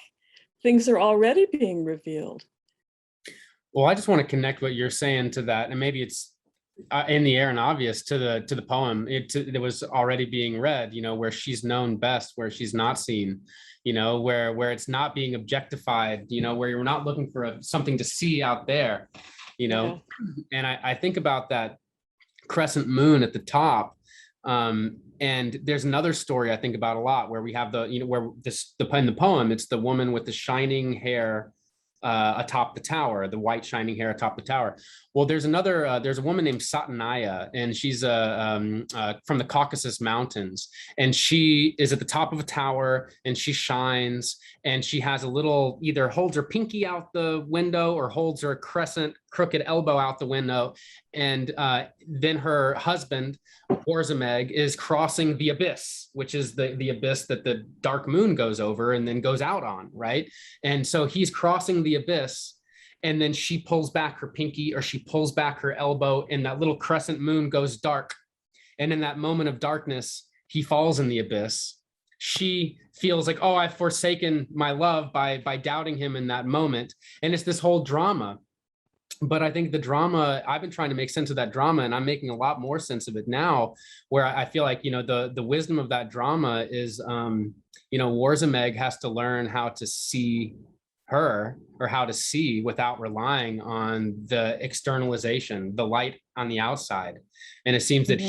things are already being revealed. Well, I just want to connect what you're saying to that, and maybe it's in the air and obvious to the poem. It was already being read, where she's known best, where she's not seen, where it's not being objectified, where you're not looking for something to see out there, And I think about that crescent moon at the top. And there's another story I think about a lot, where we have in the poem, it's the woman with the shining hair atop the tower, the white shining hair atop the tower. Well, there's a woman named Satanaya, and she's from the Caucasus Mountains, and she is at the top of a tower, and she shines, and she has a little, either holds her pinky out the window or holds her crescent crooked elbow out the window, and then her husband, Warzameg, is crossing the abyss, which is the abyss that the dark moon goes over and then goes out on, right? And so he's crossing the abyss, and then she pulls back her pinky, or she pulls back her elbow, and that little crescent moon goes dark. And in that moment of darkness, he falls in the abyss. She feels like, oh, I've forsaken my love by doubting him in that moment. And it's this whole drama. But I think the drama, I've been trying to make sense of that drama, and I'm making a lot more sense of it now, where I feel like, the wisdom of that drama is, Warzameg has to learn how to see her, or how to see without relying on the externalization, the light on the outside. And it seems that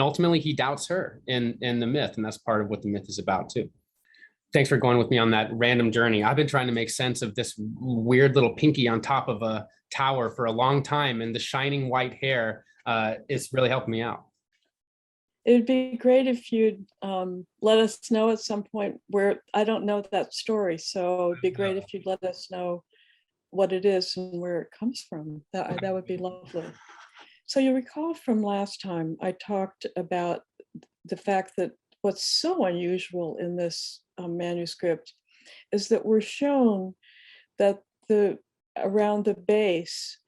ultimately he doubts her in the myth. And that's part of what the myth is about too. Thanks for going with me on that random journey. I've been trying to make sense of this weird little pinky on top of a tower for a long time, and the shining white hair is really helping me out. It'd be great if you'd let us know at some point where, I don't know that story, so it'd be great if you'd let us know what it is and where it comes from. That would be lovely. So you recall from last time, I talked about the fact that what's so unusual in this manuscript is that we're shown that around the base,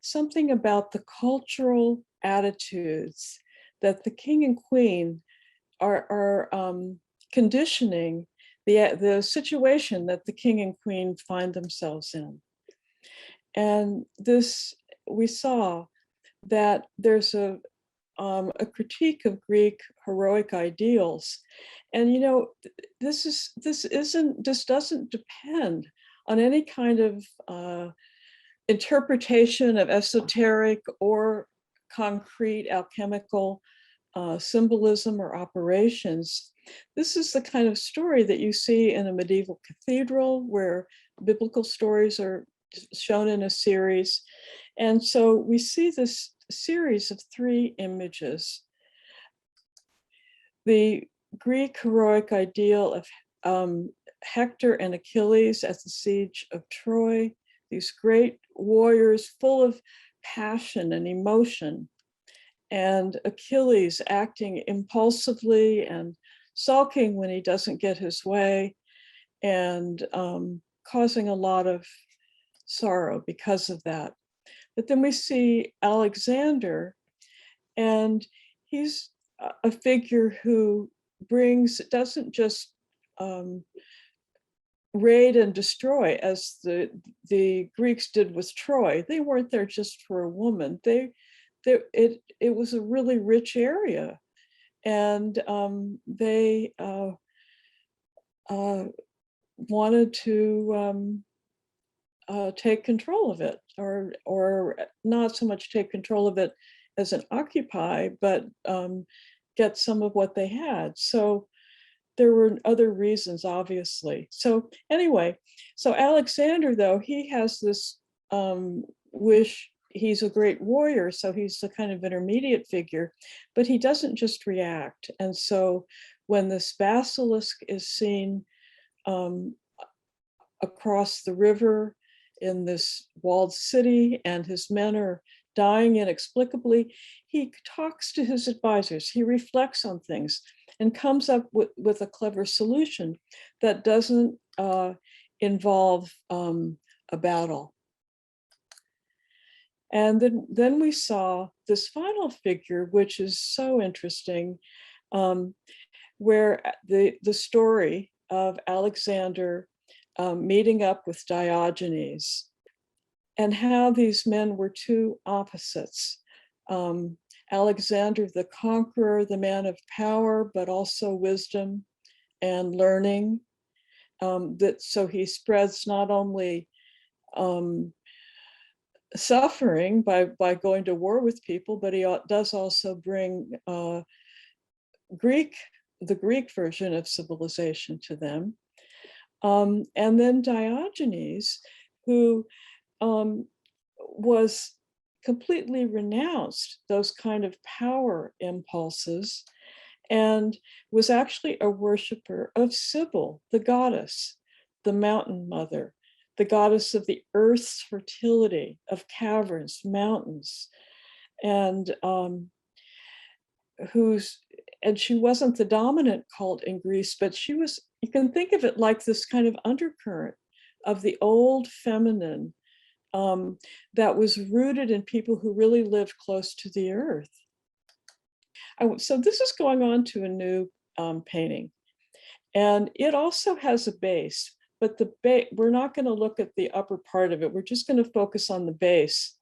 something about the cultural attitudes that the king and queen are conditioning the situation that the king and queen find themselves in. And this, we saw that there's a critique of Greek heroic ideals. And this doesn't depend on any kind of interpretation of esoteric or concrete alchemical symbolism or operations. This is the kind of story that you see in a medieval cathedral, where biblical stories are shown in a series. And so we see this series of 3 images. The Greek heroic ideal of Hector and Achilles at the siege of Troy, these great warriors full of passion and emotion, and Achilles acting impulsively and sulking when he doesn't get his way, and causing a lot of sorrow because of that. But then we see Alexander, and he's a figure who doesn't just raid and destroy as the Greeks did with Troy. They weren't there just for a woman. It was a really rich area, and they wanted to take control of it, or not so much take control of it as an occupy, but get some of what they had. So there were other reasons, obviously. So anyway, so Alexander, though, he has this wish. He's a great warrior, so he's the kind of intermediate figure, but he doesn't just react. And so when this basilisk is seen across the river in this walled city, and his men are dying inexplicably, he talks to his advisors, he reflects on things, and comes up with a clever solution that doesn't involve a battle. And then we saw this final figure, which is so interesting, where the story of Alexander meeting up with Diogenes, and how these men were 2 opposites. Alexander the conqueror, the man of power, but also wisdom and learning. So he spreads not only suffering by going to war with people, but he does also bring the Greek version of civilization to them. And then Diogenes, who was completely renounced those kind of power impulses and was actually a worshiper of Sybil, the goddess, the mountain mother, the goddess of the earth's fertility, of caverns, mountains, and she wasn't the dominant cult in Greece, but she was, you can think of it like this kind of undercurrent of the old feminine that was rooted in people who really lived close to the earth. So this is going on to a new painting, and it also has a base, but we're not going to look at the upper part of it. We're just going to focus on the base.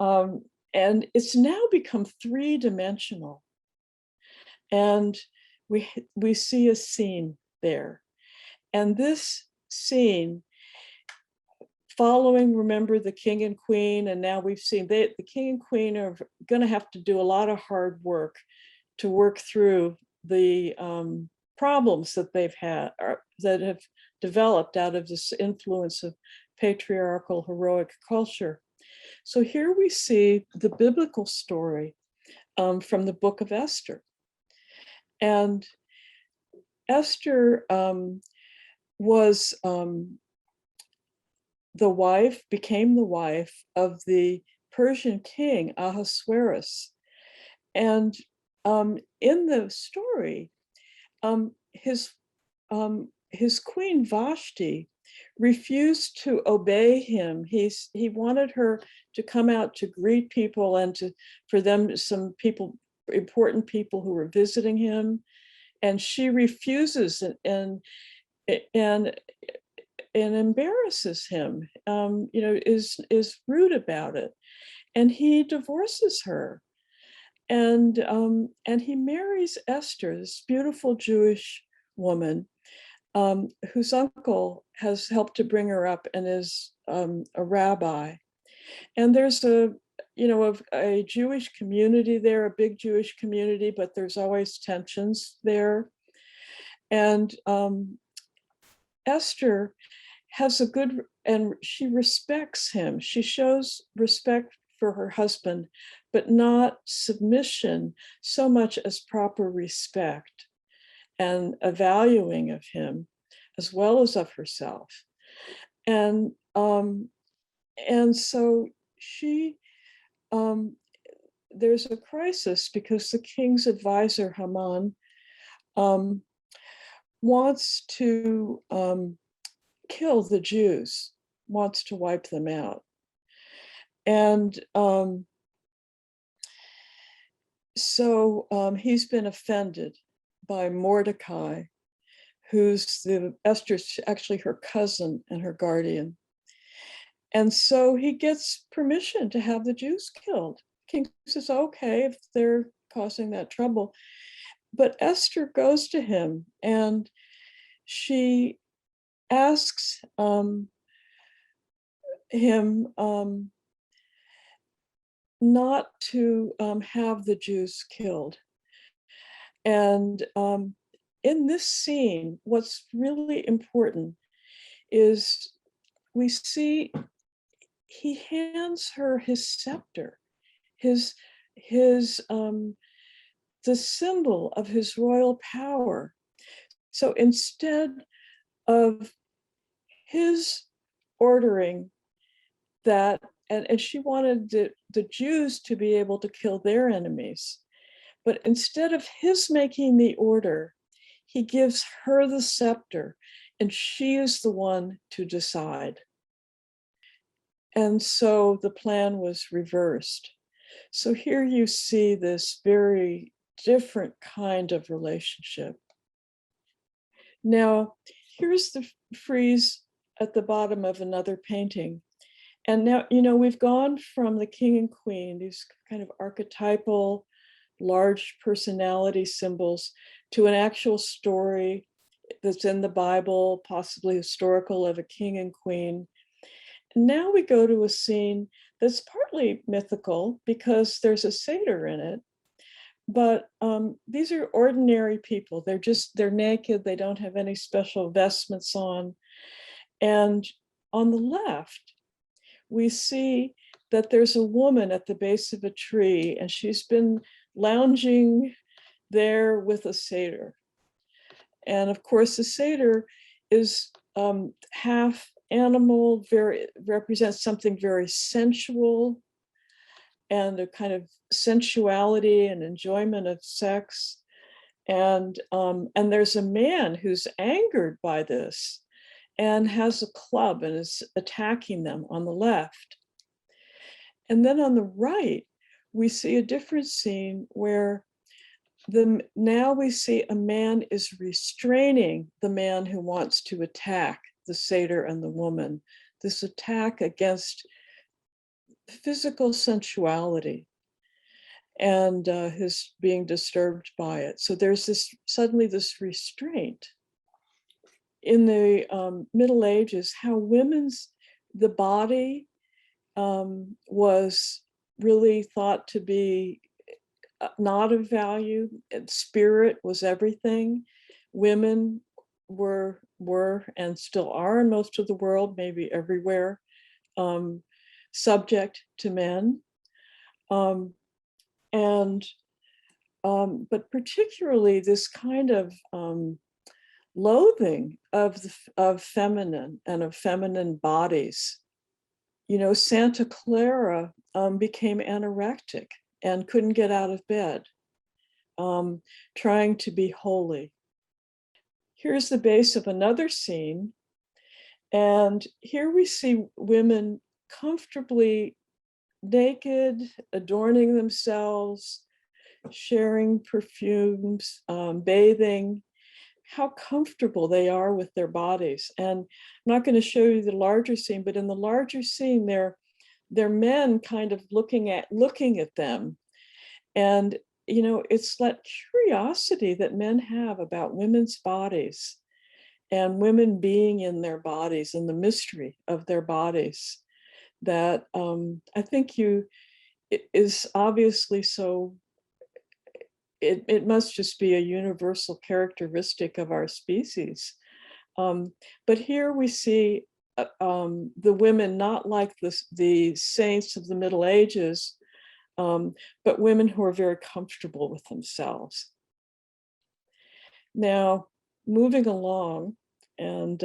And it's now become three-dimensional. And we see a scene there. And this scene, following, remember, the king and queen, and now we've seen the king and queen are going to have to do a lot of hard work to work through the problems that they've had, or that have developed out of this influence of patriarchal heroic culture. So here we see the biblical story from the book of Esther. And Esther was became the wife of the Persian king Ahasuerus. And in the story, his queen Vashti refused to obey him. He wanted her to come out to greet people and for them, some people, important people who were visiting him, and she refuses and embarrasses him. Is rude about it, and he divorces her, and he marries Esther, this beautiful Jewish woman whose uncle has helped to bring her up and is a rabbi. And there's a Jewish community there, a big Jewish community, but there's always tensions there. And Esther has and she respects him. She shows respect for her husband, but not submission so much as proper respect and a valuing of him as well as of herself. And so she, there's a crisis because the king's advisor, Haman, wants to kill the Jews, wants to wipe them out. And so he's been offended by Mordecai, who's Esther's actually her cousin and her guardian. And so he gets permission to have the Jews killed. King says, okay, if they're causing that trouble. But Esther goes to him and she asks him not to have the Jews killed. And in this scene, what's really important is we see he hands her his scepter, the symbol of his royal power. So instead of his ordering that, and she wanted the Jews to be able to kill their enemies, but instead of his making the order, he gives her the scepter, and she is the one to decide. And so the plan was reversed. So here you see this very different kind of relationship. Now, here's the frieze at the bottom of another painting. And now, we've gone from the king and queen, these kind of archetypal, large personality symbols, to an actual story that's in the Bible, possibly historical, of a king and queen. And now we go to a scene that's partly mythical because there's a satyr in it, but these are ordinary people. They're naked, they don't have any special vestments on. And on the left, we see that there's a woman at the base of a tree, and she's been lounging there with a satyr. And of course, the satyr is half animal, represents something very sensual and a kind of sensuality and enjoyment of sex. And there's a man who's angered by this and has a club and is attacking them on the left. And then on the right, we see a different scene where now we see a man is restraining the man who wants to attack the satyr and the woman, this attack against physical sensuality and his being disturbed by it. So there's suddenly this restraint. In the Middle Ages, how the body was really thought to be not of value, and spirit was everything. Women were and still are in most of the world, maybe everywhere, subject to men. But particularly this kind of loathing of feminine and of feminine bodies. You know, Santa Clara became anorectic and couldn't get out of bed, trying to be holy. Here's the base of another scene. And here we see women comfortably naked, adorning themselves, sharing perfumes, bathing, how comfortable they are with their bodies. And I'm not going to show you the larger scene, but in the larger scene, they're men kind of looking at them. And, you know, it's that curiosity that men have about women's bodies and women being in their bodies and the mystery of their bodies that I think is obviously so. It must just be a universal characteristic of our species. But here we see the women not like the saints of the Middle Ages, but women who are very comfortable with themselves. Now, moving along, and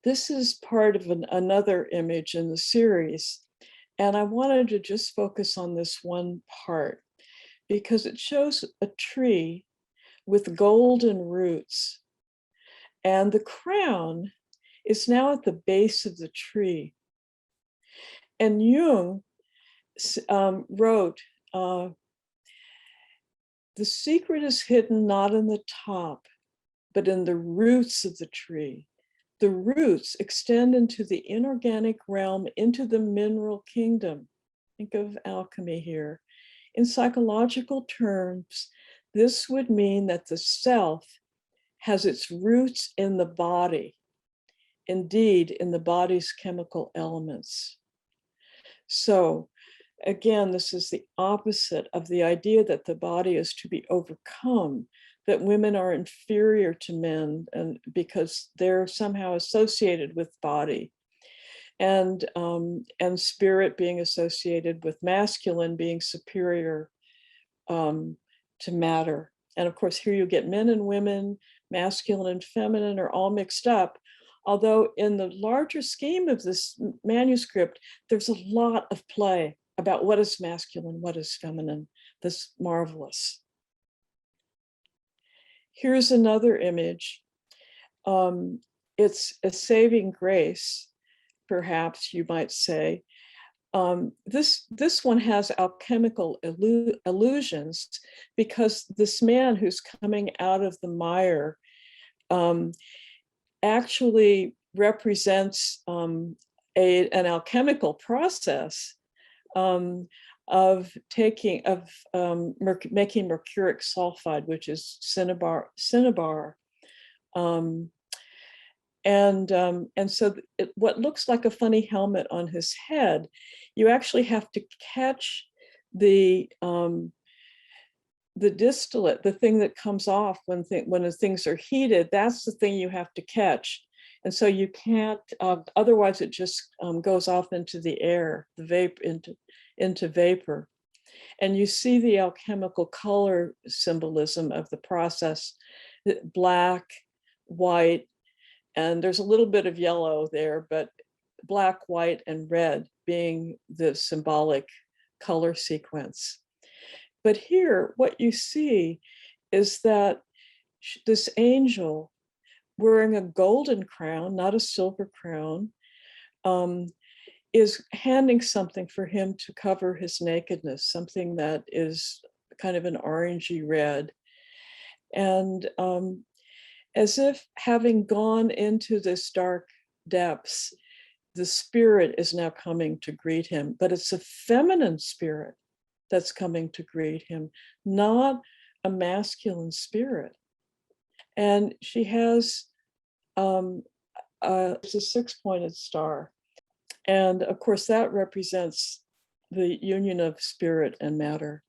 this is part of another image in the series. And I wanted to just focus on this one part, because it shows a tree with golden roots. And the crown is now at the base of the tree. And Jung wrote, the secret is hidden not in the top, but in the roots of the tree. The roots extend into the inorganic realm, into the mineral kingdom. Think of alchemy here. In psychological terms, this would mean that the self has its roots in the body, indeed, in the body's chemical elements. So, again, this is the opposite of the idea that the body is to be overcome, that women are inferior to men and because they're somehow associated with body. And spirit being associated with masculine being superior to matter. And of course, here you get men and women, masculine and feminine are all mixed up. Although in the larger scheme of this manuscript, there's a lot of play about what is masculine, what is feminine. That's marvelous. Here's another image. It's a saving grace, perhaps you might say. This one has alchemical illusions because this man who's coming out of the mire actually represents an alchemical process of making mercuric sulfide, which is cinnabar. And so what looks like a funny helmet on his head, you actually have to catch the distillate, the thing that comes off when things are heated. That's the thing you have to catch. And so you can't, otherwise it just goes off into the air, the vapor, into vapor. And you see the alchemical color symbolism of the process, black, white, and there's a little bit of yellow there, but black, white, and red being the symbolic color sequence. But here, what you see is that this angel wearing a golden crown, not a silver crown, is handing something for him to cover his nakedness, something that is kind of an orangey red. And as if having gone into this dark depths, the spirit is now coming to greet him, but it's a feminine spirit that's coming to greet him, not a masculine spirit. And she has it's a six-pointed star. And of course, that represents the union of spirit and matter.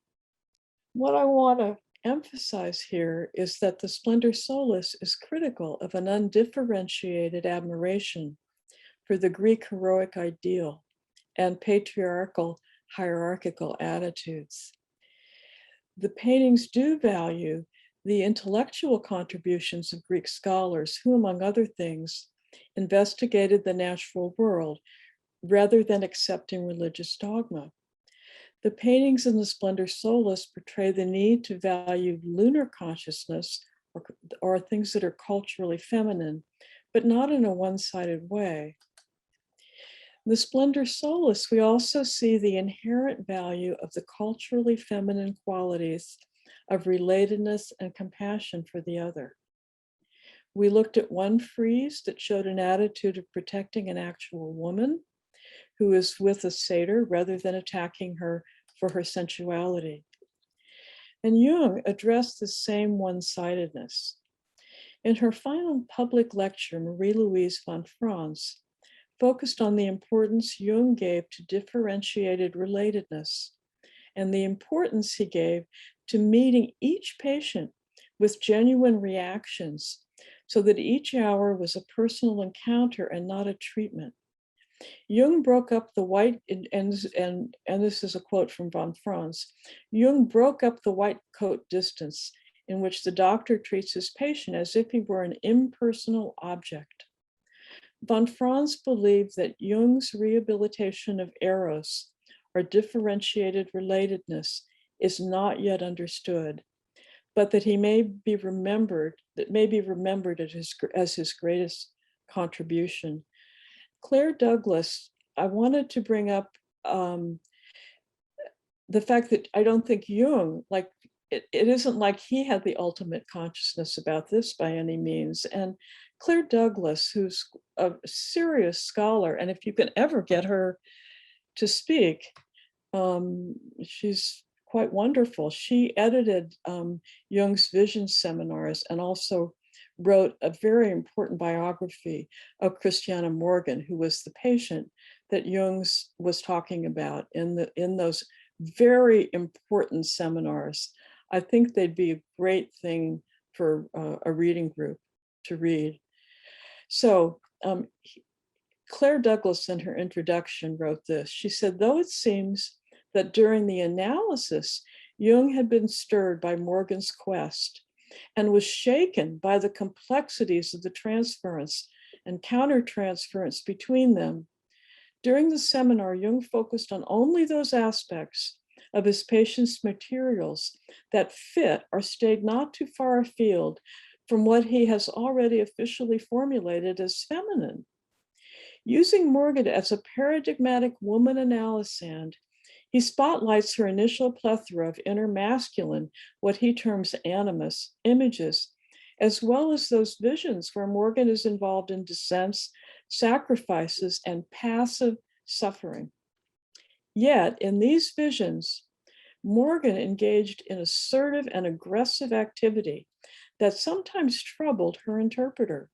What I want to emphasize here is that the Splendor Solis is critical of an undifferentiated admiration for the Greek heroic ideal and patriarchal hierarchical attitudes. The paintings do value the intellectual contributions of Greek scholars who, among other things, investigated the natural world rather than accepting religious dogma. The paintings in the Splendor Solis portray the need to value lunar consciousness or things that are culturally feminine, but not in a one-sided way. In the Splendor Solis, we also see the inherent value of the culturally feminine qualities of relatedness and compassion for the other. We looked at one frieze that showed an attitude of protecting an actual woman who is with a satyr rather than attacking her for her sensuality. And Jung addressed the same one-sidedness. In her final public lecture, Marie-Louise von Franz focused on the importance Jung gave to differentiated relatedness and the importance he gave to meeting each patient with genuine reactions so that each hour was a personal encounter and not a treatment. Jung broke up the white, and this is a quote from von Franz, Jung broke up the white coat distance in which the doctor treats his patient as if he were an impersonal object. Von Franz believed that Jung's rehabilitation of eros, or differentiated relatedness, is not yet understood, but that he may be remembered, as his greatest contribution. Claire Douglas, I wanted to bring up the fact that I don't think Jung, it isn't like he had the ultimate consciousness about this by any means. And Claire Douglas, who's a serious scholar, and if you can ever get her to speak, she's quite wonderful. She edited Jung's vision seminars and also wrote a very important biography of Christiana Morgan, who was the patient that Jung was talking about in those very important seminars. I think they'd be a great thing for a reading group to read. So Claire Douglas in her introduction wrote this. She said, though it seems that during the analysis, Jung had been stirred by Morgan's quest and was shaken by the complexities of the transference and countertransference between them. During the seminar, Jung focused on only those aspects of his patient's materials that fit or stayed not too far afield from what he has already officially formulated as feminine. Using Morgan as a paradigmatic woman analysand, he spotlights her initial plethora of inner masculine, what he terms animus, images, as well as those visions where Morgan is involved in descents, sacrifices, and passive suffering. Yet in these visions, Morgan engaged in assertive and aggressive activity that sometimes troubled her interpreter.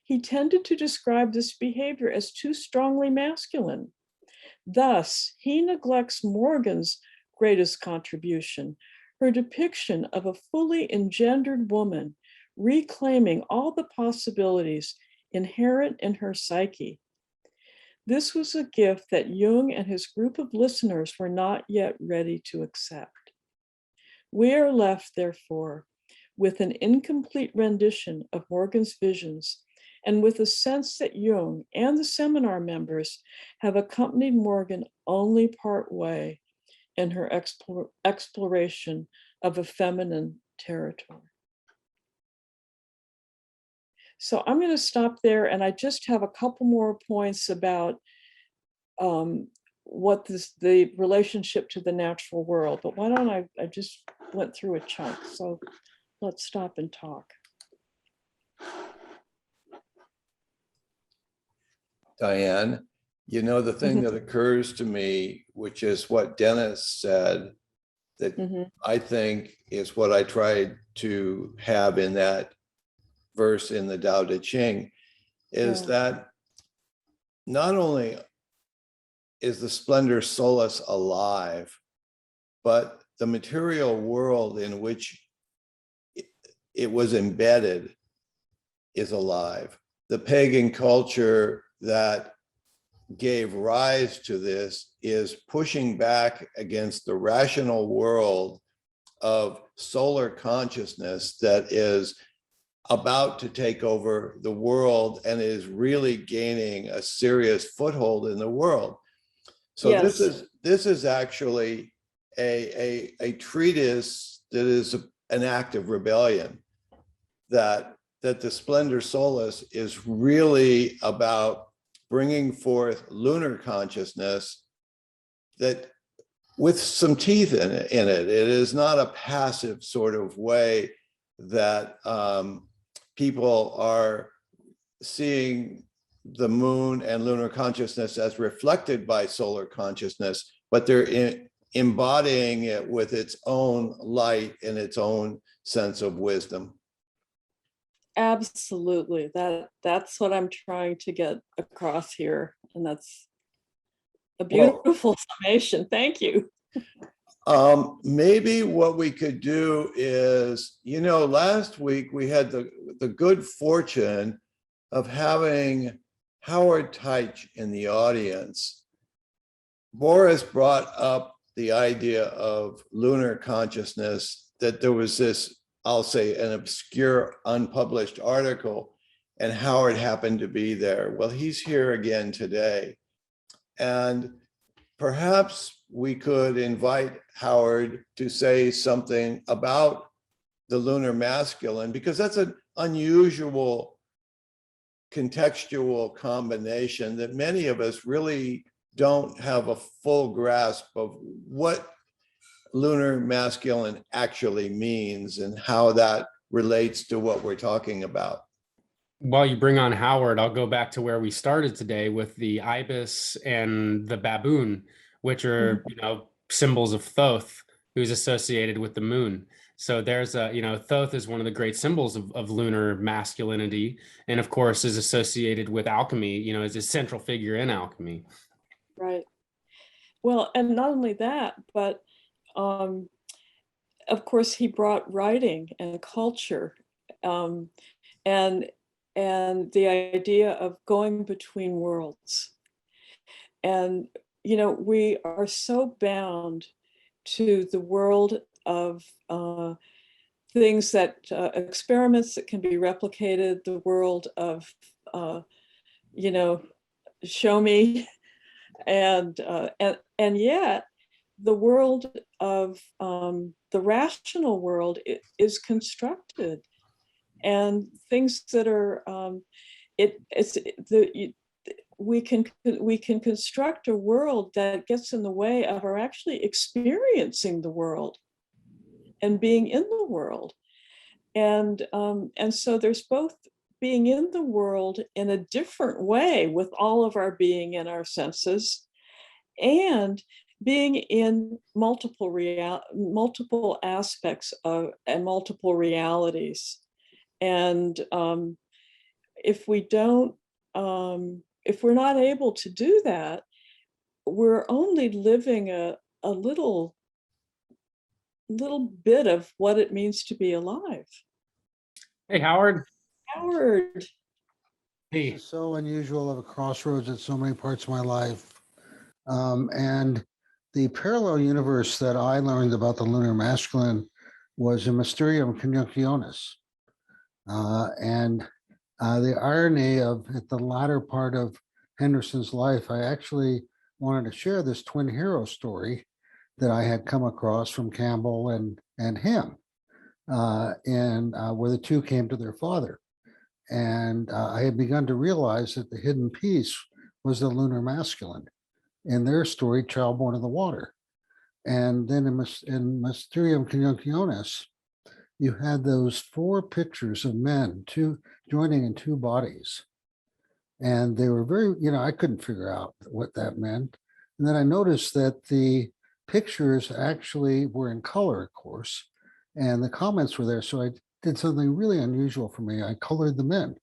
He tended to describe this behavior as too strongly masculine. Thus, he neglects Morgan's greatest contribution, her depiction of a fully engendered woman reclaiming all the possibilities inherent in her psyche. This was a gift that Jung and his group of listeners were not yet ready to accept. We are left, therefore, with an incomplete rendition of Morgan's visions and with a sense that Jung and the seminar members have accompanied Morgan only part way in her exploration of a feminine territory. So I'm going to stop there, and I just have a couple more points about what the relationship to the natural world, but why don't I just went through a chunk, so let's stop and talk. Dyane, you know, the thing that occurs to me, which is what Dennis said, that I think is what I tried to have in that verse in the Tao Te Ching, is that not only is the Splendor Solis alive, but the material world in which it was embedded is alive. The pagan culture that gave rise to this is pushing back against the rational world of solar consciousness that is about to take over the world and is really gaining a serious foothold in the world. So Yes. this is actually a treatise that is an act of rebellion, that the Splendor Solis is really about bringing forth lunar consciousness that with some teeth in it. It is not a passive sort of way that people are seeing the moon and lunar consciousness as reflected by solar consciousness, but they're embodying it with its own light and its own sense of wisdom. Absolutely. That's what I'm trying to get across here. And that's a beautiful summation. Thank you. Maybe what we could do is, you know, last week we had the good fortune of having Howard Teich in the audience. Boris brought up the idea of lunar consciousness, that there was this, I'll say, an obscure unpublished article, and Howard happened to be there. Well, he's here again today. And perhaps we could invite Howard to say something about the lunar masculine, because that's an unusual contextual combination that many of us really don't have a full grasp of what lunar masculine actually means and how that relates to what we're talking about. While you bring on Howard, I'll go back to where we started today with the ibis and the baboon, which are, you know, symbols of Thoth, who's associated with the moon. So there's a, you know, Thoth is one of the great symbols of lunar masculinity, and of course is associated with alchemy, you know, as a central figure in alchemy. Right. Well, and not only that, but of course he brought writing and culture, and the idea of going between worlds. And, you know, we are so bound to the world of things that, experiments that can be replicated, the world of, you know, show me, and yet the world of the rational world is constructed, and things that are we can construct a world that gets in the way of our actually experiencing the world and being in the world. And so there's both being in the world in a different way with all of our being in our senses, and being in multiple aspects of and multiple realities. And if we don't, if we're not able to do that, we're only living a little bit of what it means to be alive. Hey, Howard. Howard. Hey. This is so unusual of a crossroads at so many parts of my life. And the parallel universe that I learned about the lunar masculine was in Mysterium Conjunctionis. And the irony of at the latter part of Henderson's life, I actually wanted to share this twin hero story that I had come across from Campbell and him, where the two came to their father. And I had begun to realize that the hidden piece was the lunar masculine in their story, Childborn of the Water. And then in Mysterium Conjunctionis, you had those 4 pictures of men, two joining in 2 bodies. And they were very, I couldn't figure out what that meant. And then I noticed that the pictures actually were in color, of course, and the comments were there. So I did something really unusual for me. I colored them in.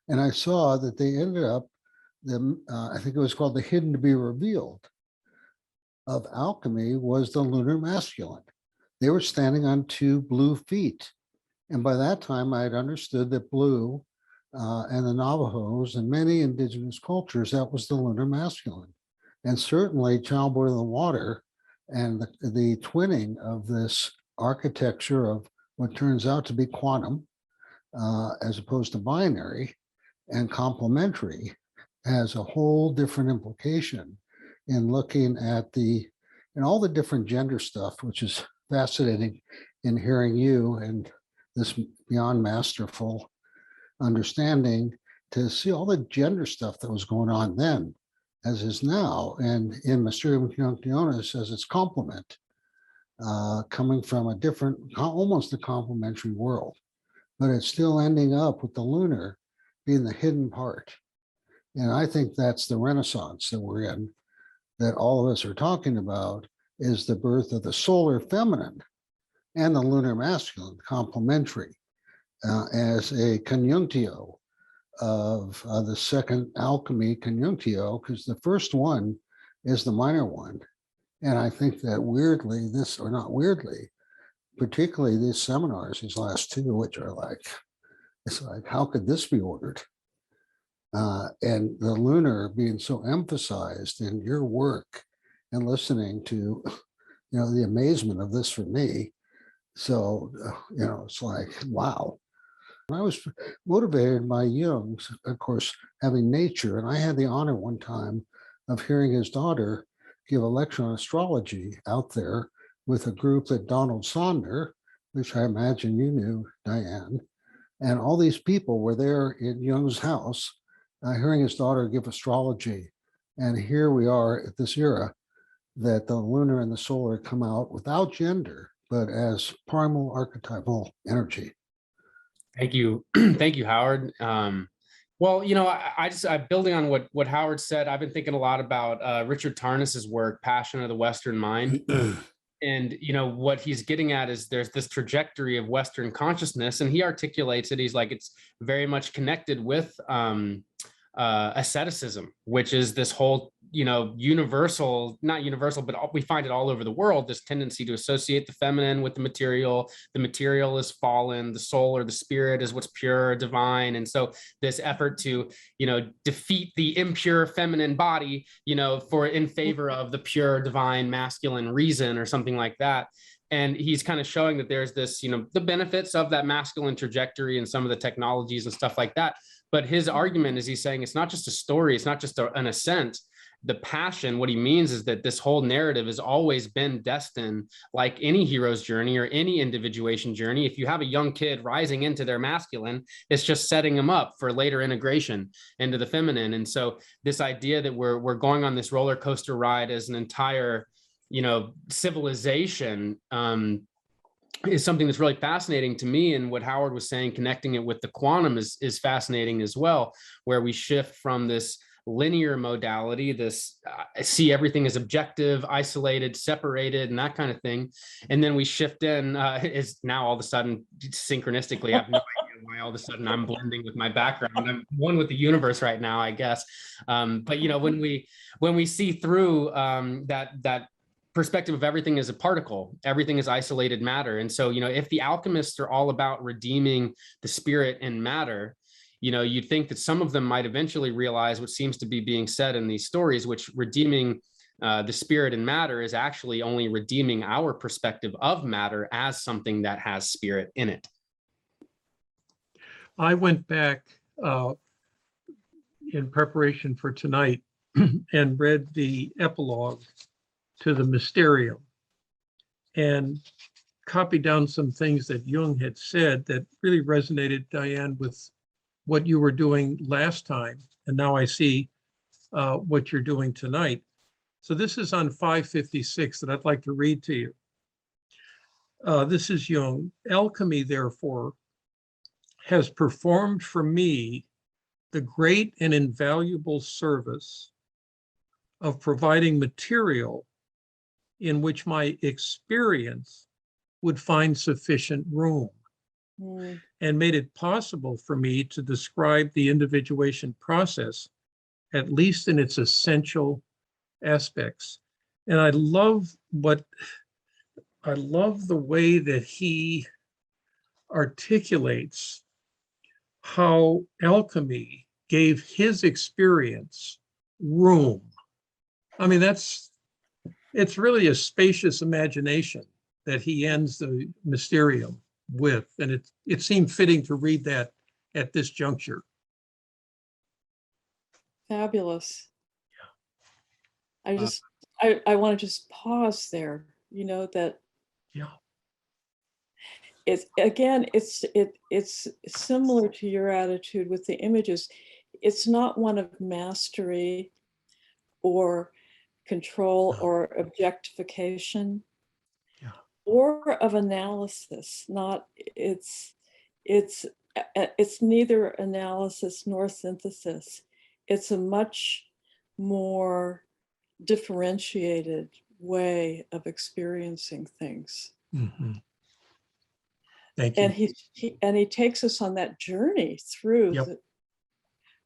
And I saw that they ended up, I think it was called The Hidden to Be Revealed of alchemy was the lunar masculine. They were standing on 2 blue feet. And by that time, I had understood that blue and the Navajos and many indigenous cultures, that was the lunar masculine. And certainly Childborn of the Water and the twinning of this architecture of what turns out to be quantum as opposed to binary and complementary has a whole different implication in looking at all the different gender stuff, which is fascinating in hearing you and this beyond masterful understanding to see all the gender stuff that was going on then as is now, and in Mysterium Conjunctionis as its complement, coming from a different, almost a complementary world, but it's still ending up with the lunar being the hidden part. And I think that's the Renaissance that we're in, that all of us are talking about, is the birth of the solar feminine and the lunar masculine, complementary, as a conjunctio of the second alchemy conjunctio, because the first one is the minor one. And I think that weirdly, particularly these seminars, these last 2, which are like, it's like, how could this be ordered? And the lunar being so emphasized in your work and listening to, the amazement of this for me. So, it's like, wow. I was motivated by Jung's, of course, having nature. And I had the honor one time of hearing his daughter give a lecture on astrology out there with a group that Donald Sonder, which I imagine you knew, Dyane, and all these people were there in Jung's house, hearing his daughter give astrology. And here we are at this era that the lunar and the solar come out without gender, but as primal archetypal energy. Thank you. Thank you, Howard. Well, I'm building on what Howard said. I've been thinking a lot about Richard Tarnas's work, Passion of the Western Mind. And, what he's getting at is there's this trajectory of Western consciousness, and he articulates it. He's like, it's very much connected with asceticism, which is this whole, universal, not universal, but we find it all over the world, this tendency to associate the feminine with the material. The material is fallen, the soul or the spirit is what's pure, divine. And so this effort to, defeat the impure feminine body, in favor of the pure, divine, masculine reason or something like that. And he's kind of showing that there's this, the benefits of that masculine trajectory and some of the technologies and stuff like that. But his argument is he's saying it's not just a story, it's not just an ascent. The passion, what he means is that this whole narrative has always been destined, like any hero's journey or any individuation journey. If you have a young kid rising into their masculine, it's just setting them up for later integration into the feminine. And so this idea that we're going on this roller coaster ride as an entire, civilization, is something that's really fascinating to me. And what Howard was saying, connecting it with the quantum is fascinating as well, where we shift from this linear modality, this see everything as objective, isolated, separated, and that kind of thing. And then we shift in, is now all of a sudden synchronistically, I have no idea why all of a sudden I'm blending with my background. I'm one with the universe right now, I guess. But when we see through that perspective of everything as a particle, everything is isolated matter. And so, if the alchemists are all about redeeming the spirit and matter, you'd think that some of them might eventually realize what seems to be being said in these stories, which redeeming the spirit and matter is actually only redeeming our perspective of matter as something that has spirit in it. I went back in preparation for tonight and read the epilogue to the Mysterium and copied down some things that Jung had said that really resonated, Dyane, with what you were doing last time. And now I see what you're doing tonight. So this is on 556 that I'd like to read to you. This is Jung. Alchemy, therefore, has performed for me the great and invaluable service of providing material in which my experience would find sufficient room, and made it possible for me to describe the individuation process, at least in its essential aspects. And I love the way that he articulates how alchemy gave his experience room. I mean, it's really a spacious imagination that he ends the Mysterium with, and it seemed fitting to read that at this juncture. Fabulous. I want to just pause there, that it's similar to your attitude with the images. It's not one of mastery or control or objectification or of analysis. It's neither analysis nor synthesis. It's a much more differentiated way of experiencing things. Mm-hmm. Thank you. And he takes us on that journey through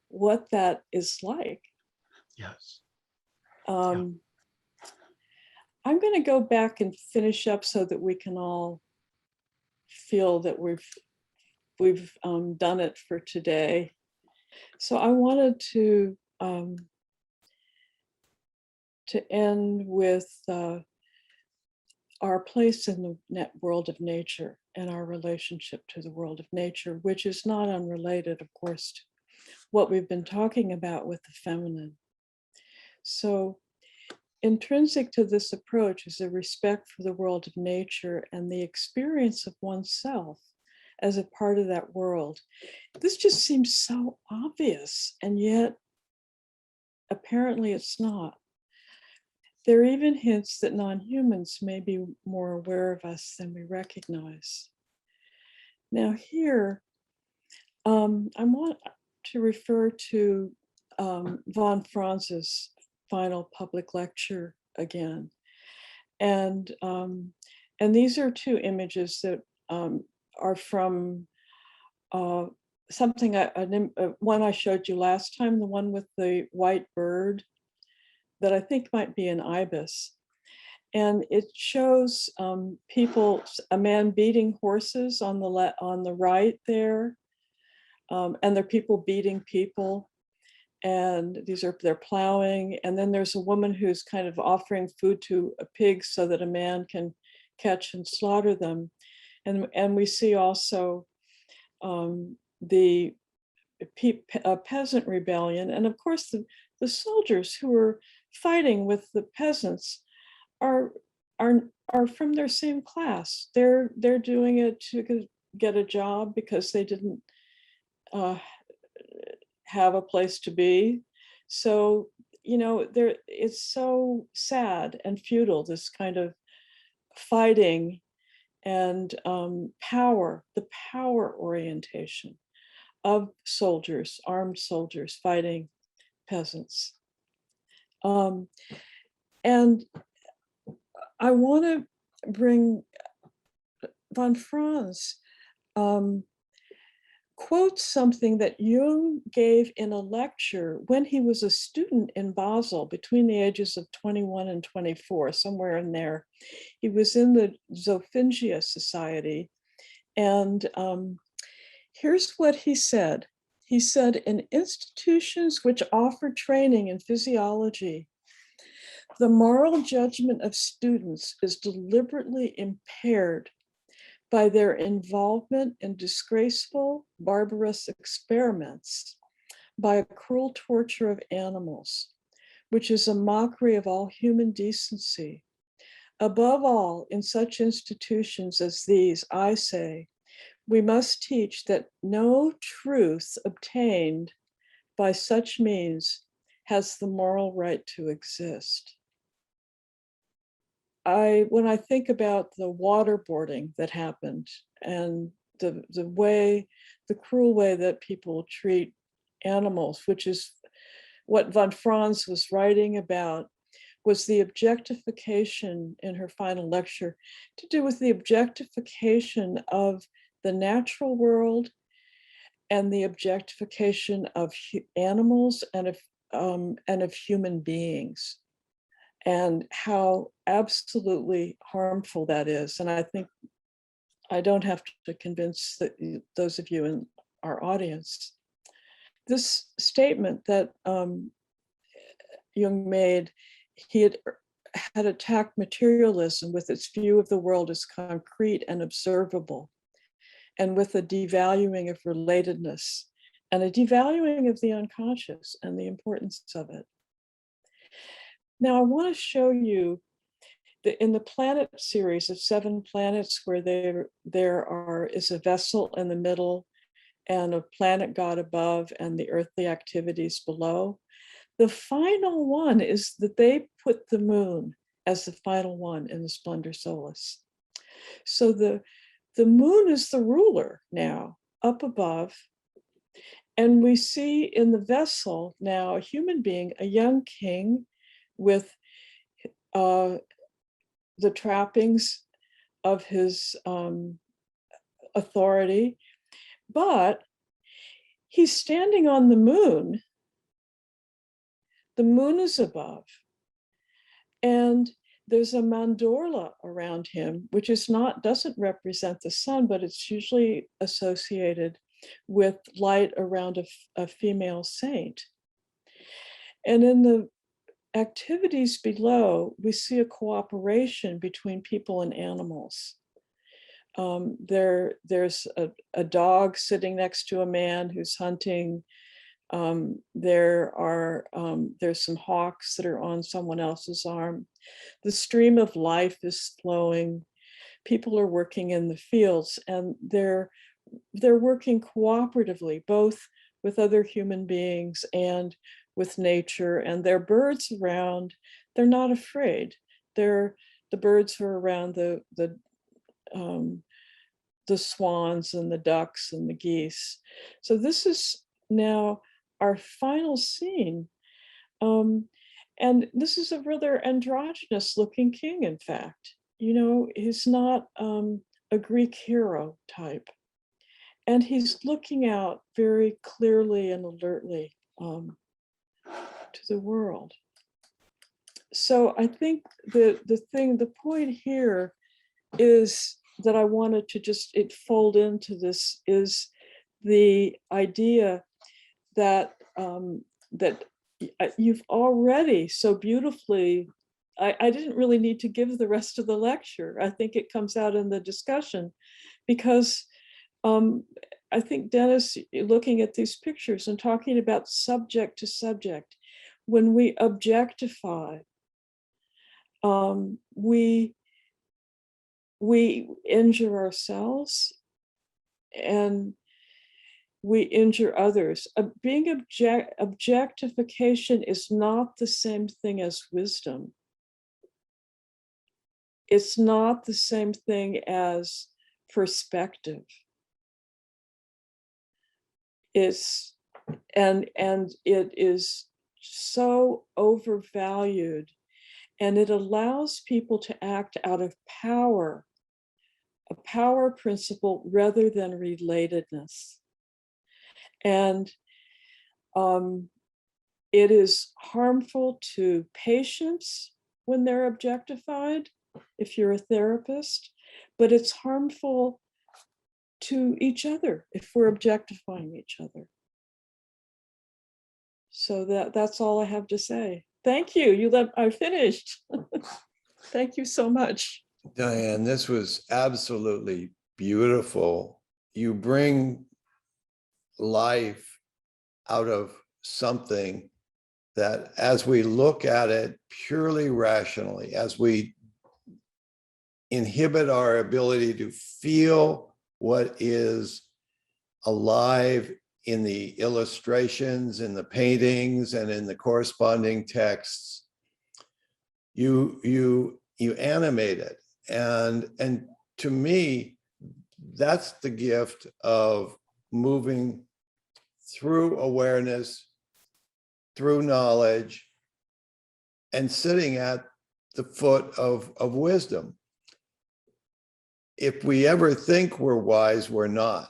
what that is like. Yes. I'm going to go back and finish up so that we can all feel that we've done it for today. So I wanted to end with our place in the world of nature and our relationship to the world of nature, which is not unrelated, of course, to what we've been talking about with the feminine. So intrinsic to this approach is a respect for the world of nature and the experience of oneself as a part of that world. This just seems so obvious, and yet apparently it's not. There are even hints that non-humans may be more aware of us than we recognize. Now here, I want to refer to von Franz's final public lecture again. And these are two images that are from something, one I showed you last time, the one with the white bird that I think might be an ibis. And it shows a man beating horses on the right there. And there are people beating people. And they're plowing. And then there's a woman who's kind of offering food to a pig so that a man can catch and slaughter them. And we see also the peasant rebellion. And of course, the soldiers who are fighting with the peasants are from their same class. They're doing it to get a job because they didn't have a place to be. So, it's so sad and futile, this kind of fighting and power, the power orientation of soldiers, armed soldiers fighting peasants. And I want to bring von Franz quotes something that Jung gave in a lecture when he was a student in Basel between the ages of 21 and 24, somewhere in there. He was in the Zofingia Society. And here's what he said. He said, in institutions which offer training in physiology, the moral judgment of students is deliberately impaired by their involvement in disgraceful, barbarous experiments, by a cruel torture of animals, which is a mockery of all human decency. Above all, in such institutions as these, I say, we must teach that no truth obtained by such means has the moral right to exist. When I think about the waterboarding that happened and the cruel way that people treat animals, which is what von Franz was writing about, was the objectification in her final lecture to do with the objectification of the natural world and the objectification of animals and of human beings, and how absolutely harmful that is. And I think I don't have to convince those of you in our audience. This statement that Jung made, he had attacked materialism with its view of the world as concrete and observable, and with a devaluing of relatedness and a devaluing of the unconscious and the importance of it. Now, I want to show you that in the planet series of 7 planets, where there is a vessel in the middle and a planet god above and the earthly activities below, the final one is that they put the moon as the final one in the Splendor Solis. So the moon is the ruler now up above. And we see in the vessel now a human being, a young king with the trappings of his authority, but he's standing on the moon. The moon is above, and there's a mandorla around him, which doesn't represent the sun, but it's usually associated with light around a female saint. And in the activities below, we see a cooperation between people and animals. There's a dog sitting next to a man who's hunting. There's some hawks that are on someone else's arm. The stream of life is flowing. People are working in the fields, and they're working cooperatively, both with other human beings and with nature. And there are birds around. They're not afraid. The birds are around the swans and the ducks and the geese. So this is now our final scene. And this is a rather androgynous looking king, in fact. You know, he's not a Greek hero type. And he's looking out very clearly and alertly to the world. So I think the point here is that I wanted to fold into this is the idea that that you've already so beautifully, I didn't really need to give the rest of the lecture. I think it comes out in the discussion, because I think Dennis, looking at these pictures and talking about subject to subject, when we objectify, we injure ourselves and we injure others. Objectification is not the same thing as wisdom. It's not the same thing as perspective. And it is so overvalued, and it allows people to act out of power, a power principle rather than relatedness. And it is harmful to patients when they're objectified, if you're a therapist, but it's harmful to each other if we're objectifying each other. So that's all I have to say. Thank you. I finished. Thank you so much. Dyane, this was absolutely beautiful. You bring life out of something that, as we look at it purely rationally, as we inhibit our ability to feel what is alive in the illustrations, in the paintings, and in the corresponding texts, you animate it. And to me, that's the gift of moving through awareness, through knowledge, and sitting at the foot of wisdom. If we ever think we're wise, we're not.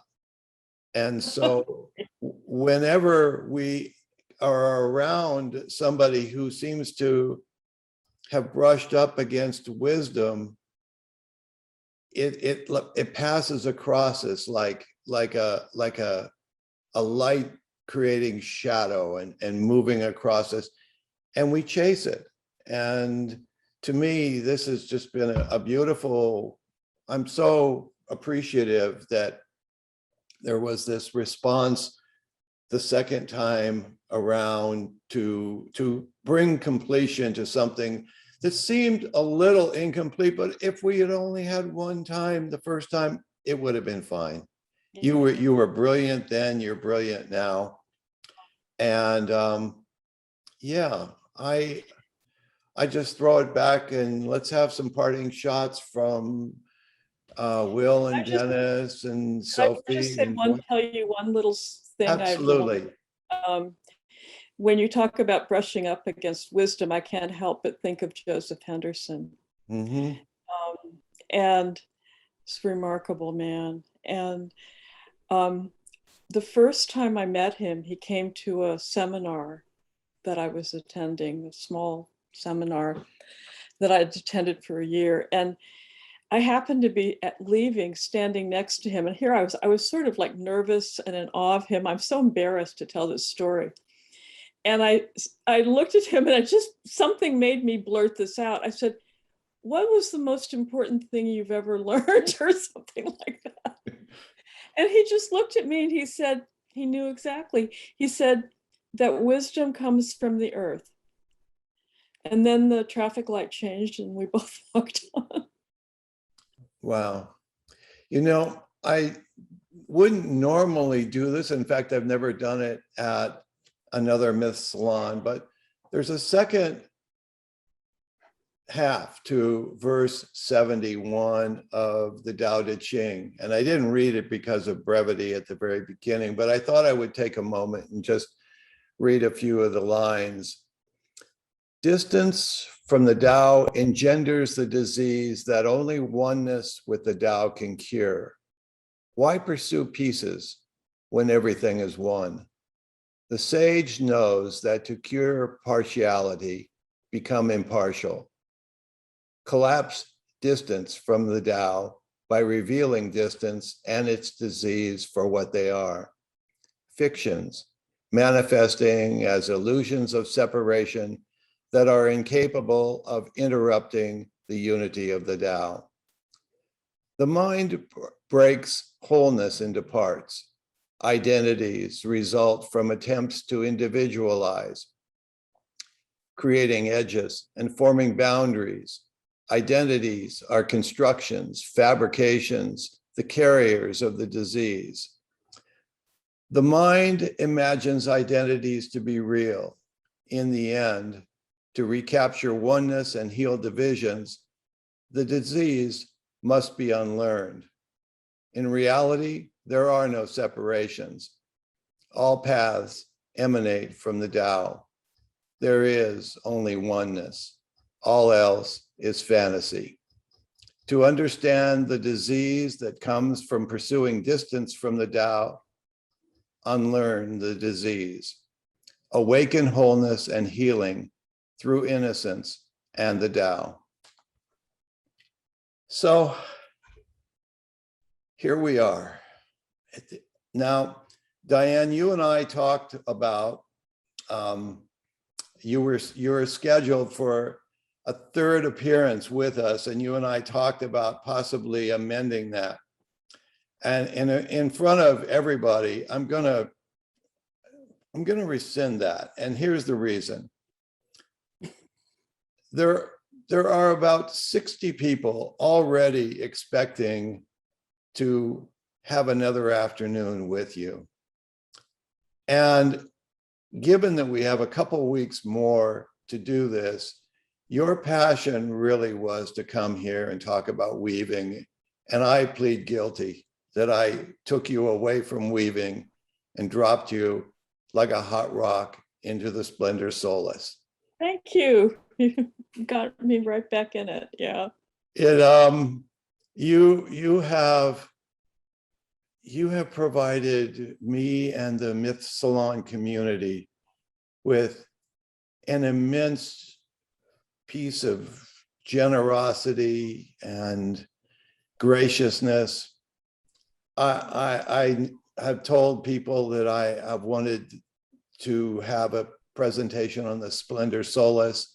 And so whenever we are around somebody who seems to have brushed up against wisdom, it passes across us like a light creating shadow and moving across us, and we chase it. And to me, this has just been a beautiful, I'm so appreciative that there was this response the second time around to bring completion to something that seemed a little incomplete, but if we had only had one time, the first time, it would have been fine. You were brilliant then, you're brilliant now. And yeah, I just throw it back and let's have some parting shots from Will and Dennis and Sophie. I just tell you one little thing. Absolutely. When you talk about brushing up against wisdom, I can't help but think of Joseph Henderson. Mm-hmm. And this remarkable man. And the first time I met him, he came to a seminar that I was attending, a small seminar that I'd attended for a year. And I happened to be standing next to him. And here I was sort of like nervous and in awe of him. I'm so embarrassed to tell this story. And I looked at him and something made me blurt this out. I said, "What was the most important thing you've ever learned?" or something like that. And he just looked at me and he said, he knew exactly. He said that wisdom comes from the earth. And then the traffic light changed and we both walked on. Wow. You know, I wouldn't normally do this. In fact, I've never done it at another Myth Salon, but there's a second half to verse 71 of the Tao Te Ching. And I didn't read it because of brevity at the very beginning, but I thought I would take a moment and just read a few of the lines. Distance from the Tao engenders the disease that only oneness with the Tao can cure. Why pursue pieces when everything is one? The sage knows that to cure partiality, become impartial. Collapse distance from the Tao by revealing distance and its disease for what they are. Fictions, manifesting as illusions of separation that are incapable of interrupting the unity of the Tao. The mind breaks wholeness into parts. Identities result from attempts to individualize, creating edges and forming boundaries. Identities are constructions, fabrications, the carriers of the disease. The mind imagines identities to be real. In the end, to recapture oneness and heal divisions, the disease must be unlearned. In reality, there are no separations. All paths emanate from the Tao. There is only oneness. All else is fantasy. To understand the disease that comes from pursuing distance from the Tao, unlearn the disease. Awaken wholeness and healing through innocence and the Tao. So here we are. Now, Dyane, you and I talked about you were scheduled for a third appearance with us, and you and I talked about possibly amending that. And in front of everybody, I'm gonna rescind that. And here's the reason. There are about 60 people already expecting to have another afternoon with you. And given that we have a couple weeks more to do this, your passion really was to come here and talk about weaving. And I plead guilty that I took you away from weaving and dropped you like a hot rock into the Splendor Solis. Thank you. You got me right back in it. Yeah. You have provided me and the Myth Salon community with an immense piece of generosity and graciousness. I have told people that I have wanted to have a presentation on the Splendor Solis.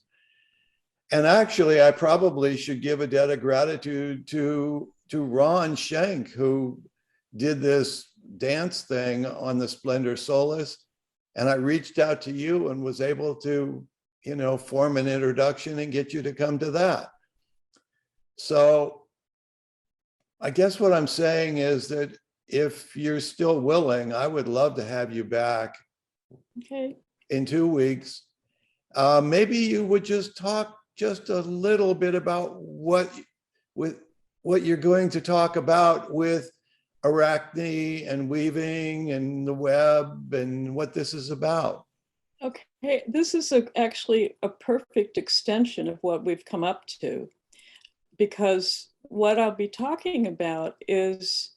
And actually, I probably should give a debt of gratitude to Ron Schenk, who did this dance thing on the Splendor Solis. And I reached out to you and was able to, form an introduction and get you to come to that. So I guess what I'm saying is that if you're still willing, I would love to have you back in 2 weeks. Maybe you would just talk just a little bit about what you're going to talk about with arachne and weaving and the web and what this is about. Okay, this is actually a perfect extension of what we've come up to, because what I'll be talking about is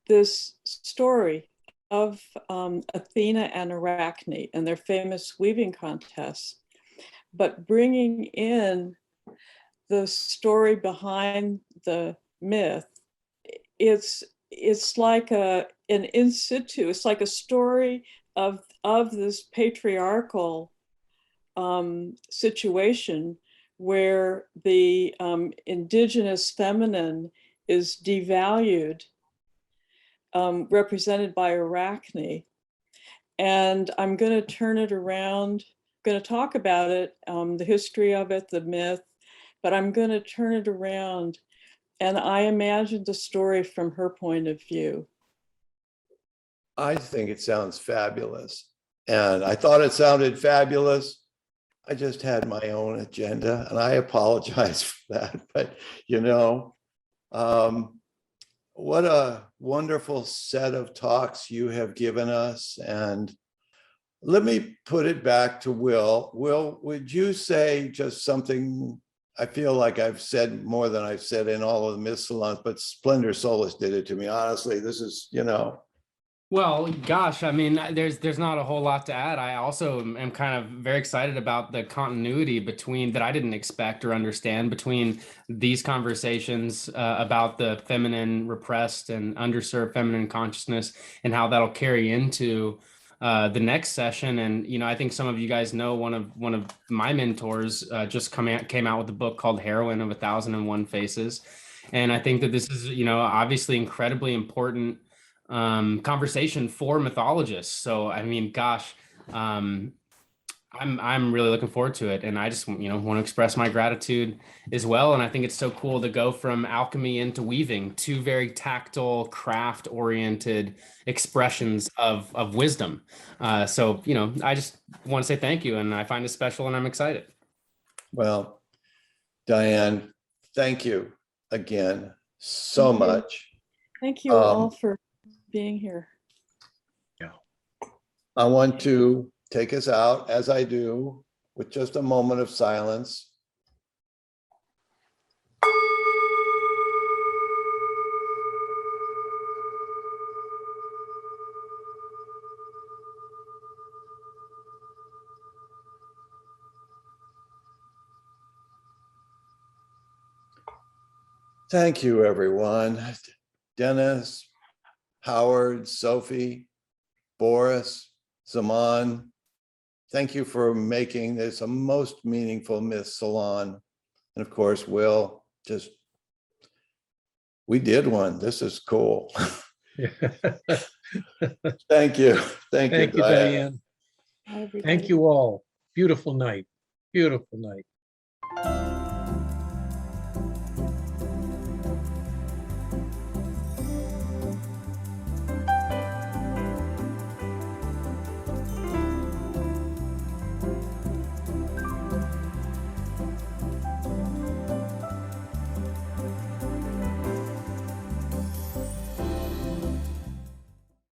this story of Athena and Arachne and their famous weaving contests, but bringing in the story behind the myth. It's like an in situ. It's like a story of this patriarchal situation where the indigenous feminine is devalued, represented by Arachne. And I'm going to turn it around, going to talk about it, the history of it, the myth, but I'm going to turn it around. And I imagined the story from her point of view. I think it sounds fabulous. And I thought it sounded fabulous. I just had my own agenda, and I apologize for that. But, what a wonderful set of talks you have given us. And let me put it back to Will. Will, would you say just something? I feel like I've said more than I've said in all of the Myth Salons, but Splendor Solis did it to me. Honestly, this is, Well, gosh, I mean, there's not a whole lot to add. I also am kind of very excited about the continuity between that I didn't expect or understand between these conversations about the feminine repressed and underserved feminine consciousness and how that'll carry into the next session. And I think some of you guys know one of my mentors just came out with a book called Heroine of 1001 Faces, and I think that this is obviously incredibly important conversation for mythologists. So I mean, gosh, I'm really looking forward to it, and I just want to express my gratitude as well. And I think it's so cool to go from alchemy into weaving, two very tactile, craft oriented expressions of wisdom. So I just want to say thank you, and I find it special, and I'm excited. Well, Dyane, thank you again so much. Thank you all for being here. Yeah. I want to take us out, as I do, with just a moment of silence. Thank you, everyone. Dennis, Howard, Sophie, Boris, Zaman, thank you for making this a most meaningful Myth Salon. And of course, Will, just, we did one. This is cool. Thank you. Thank you, Thank you, Dyane. Diane. Hi, everybody. Thank you all. Beautiful night. Beautiful night.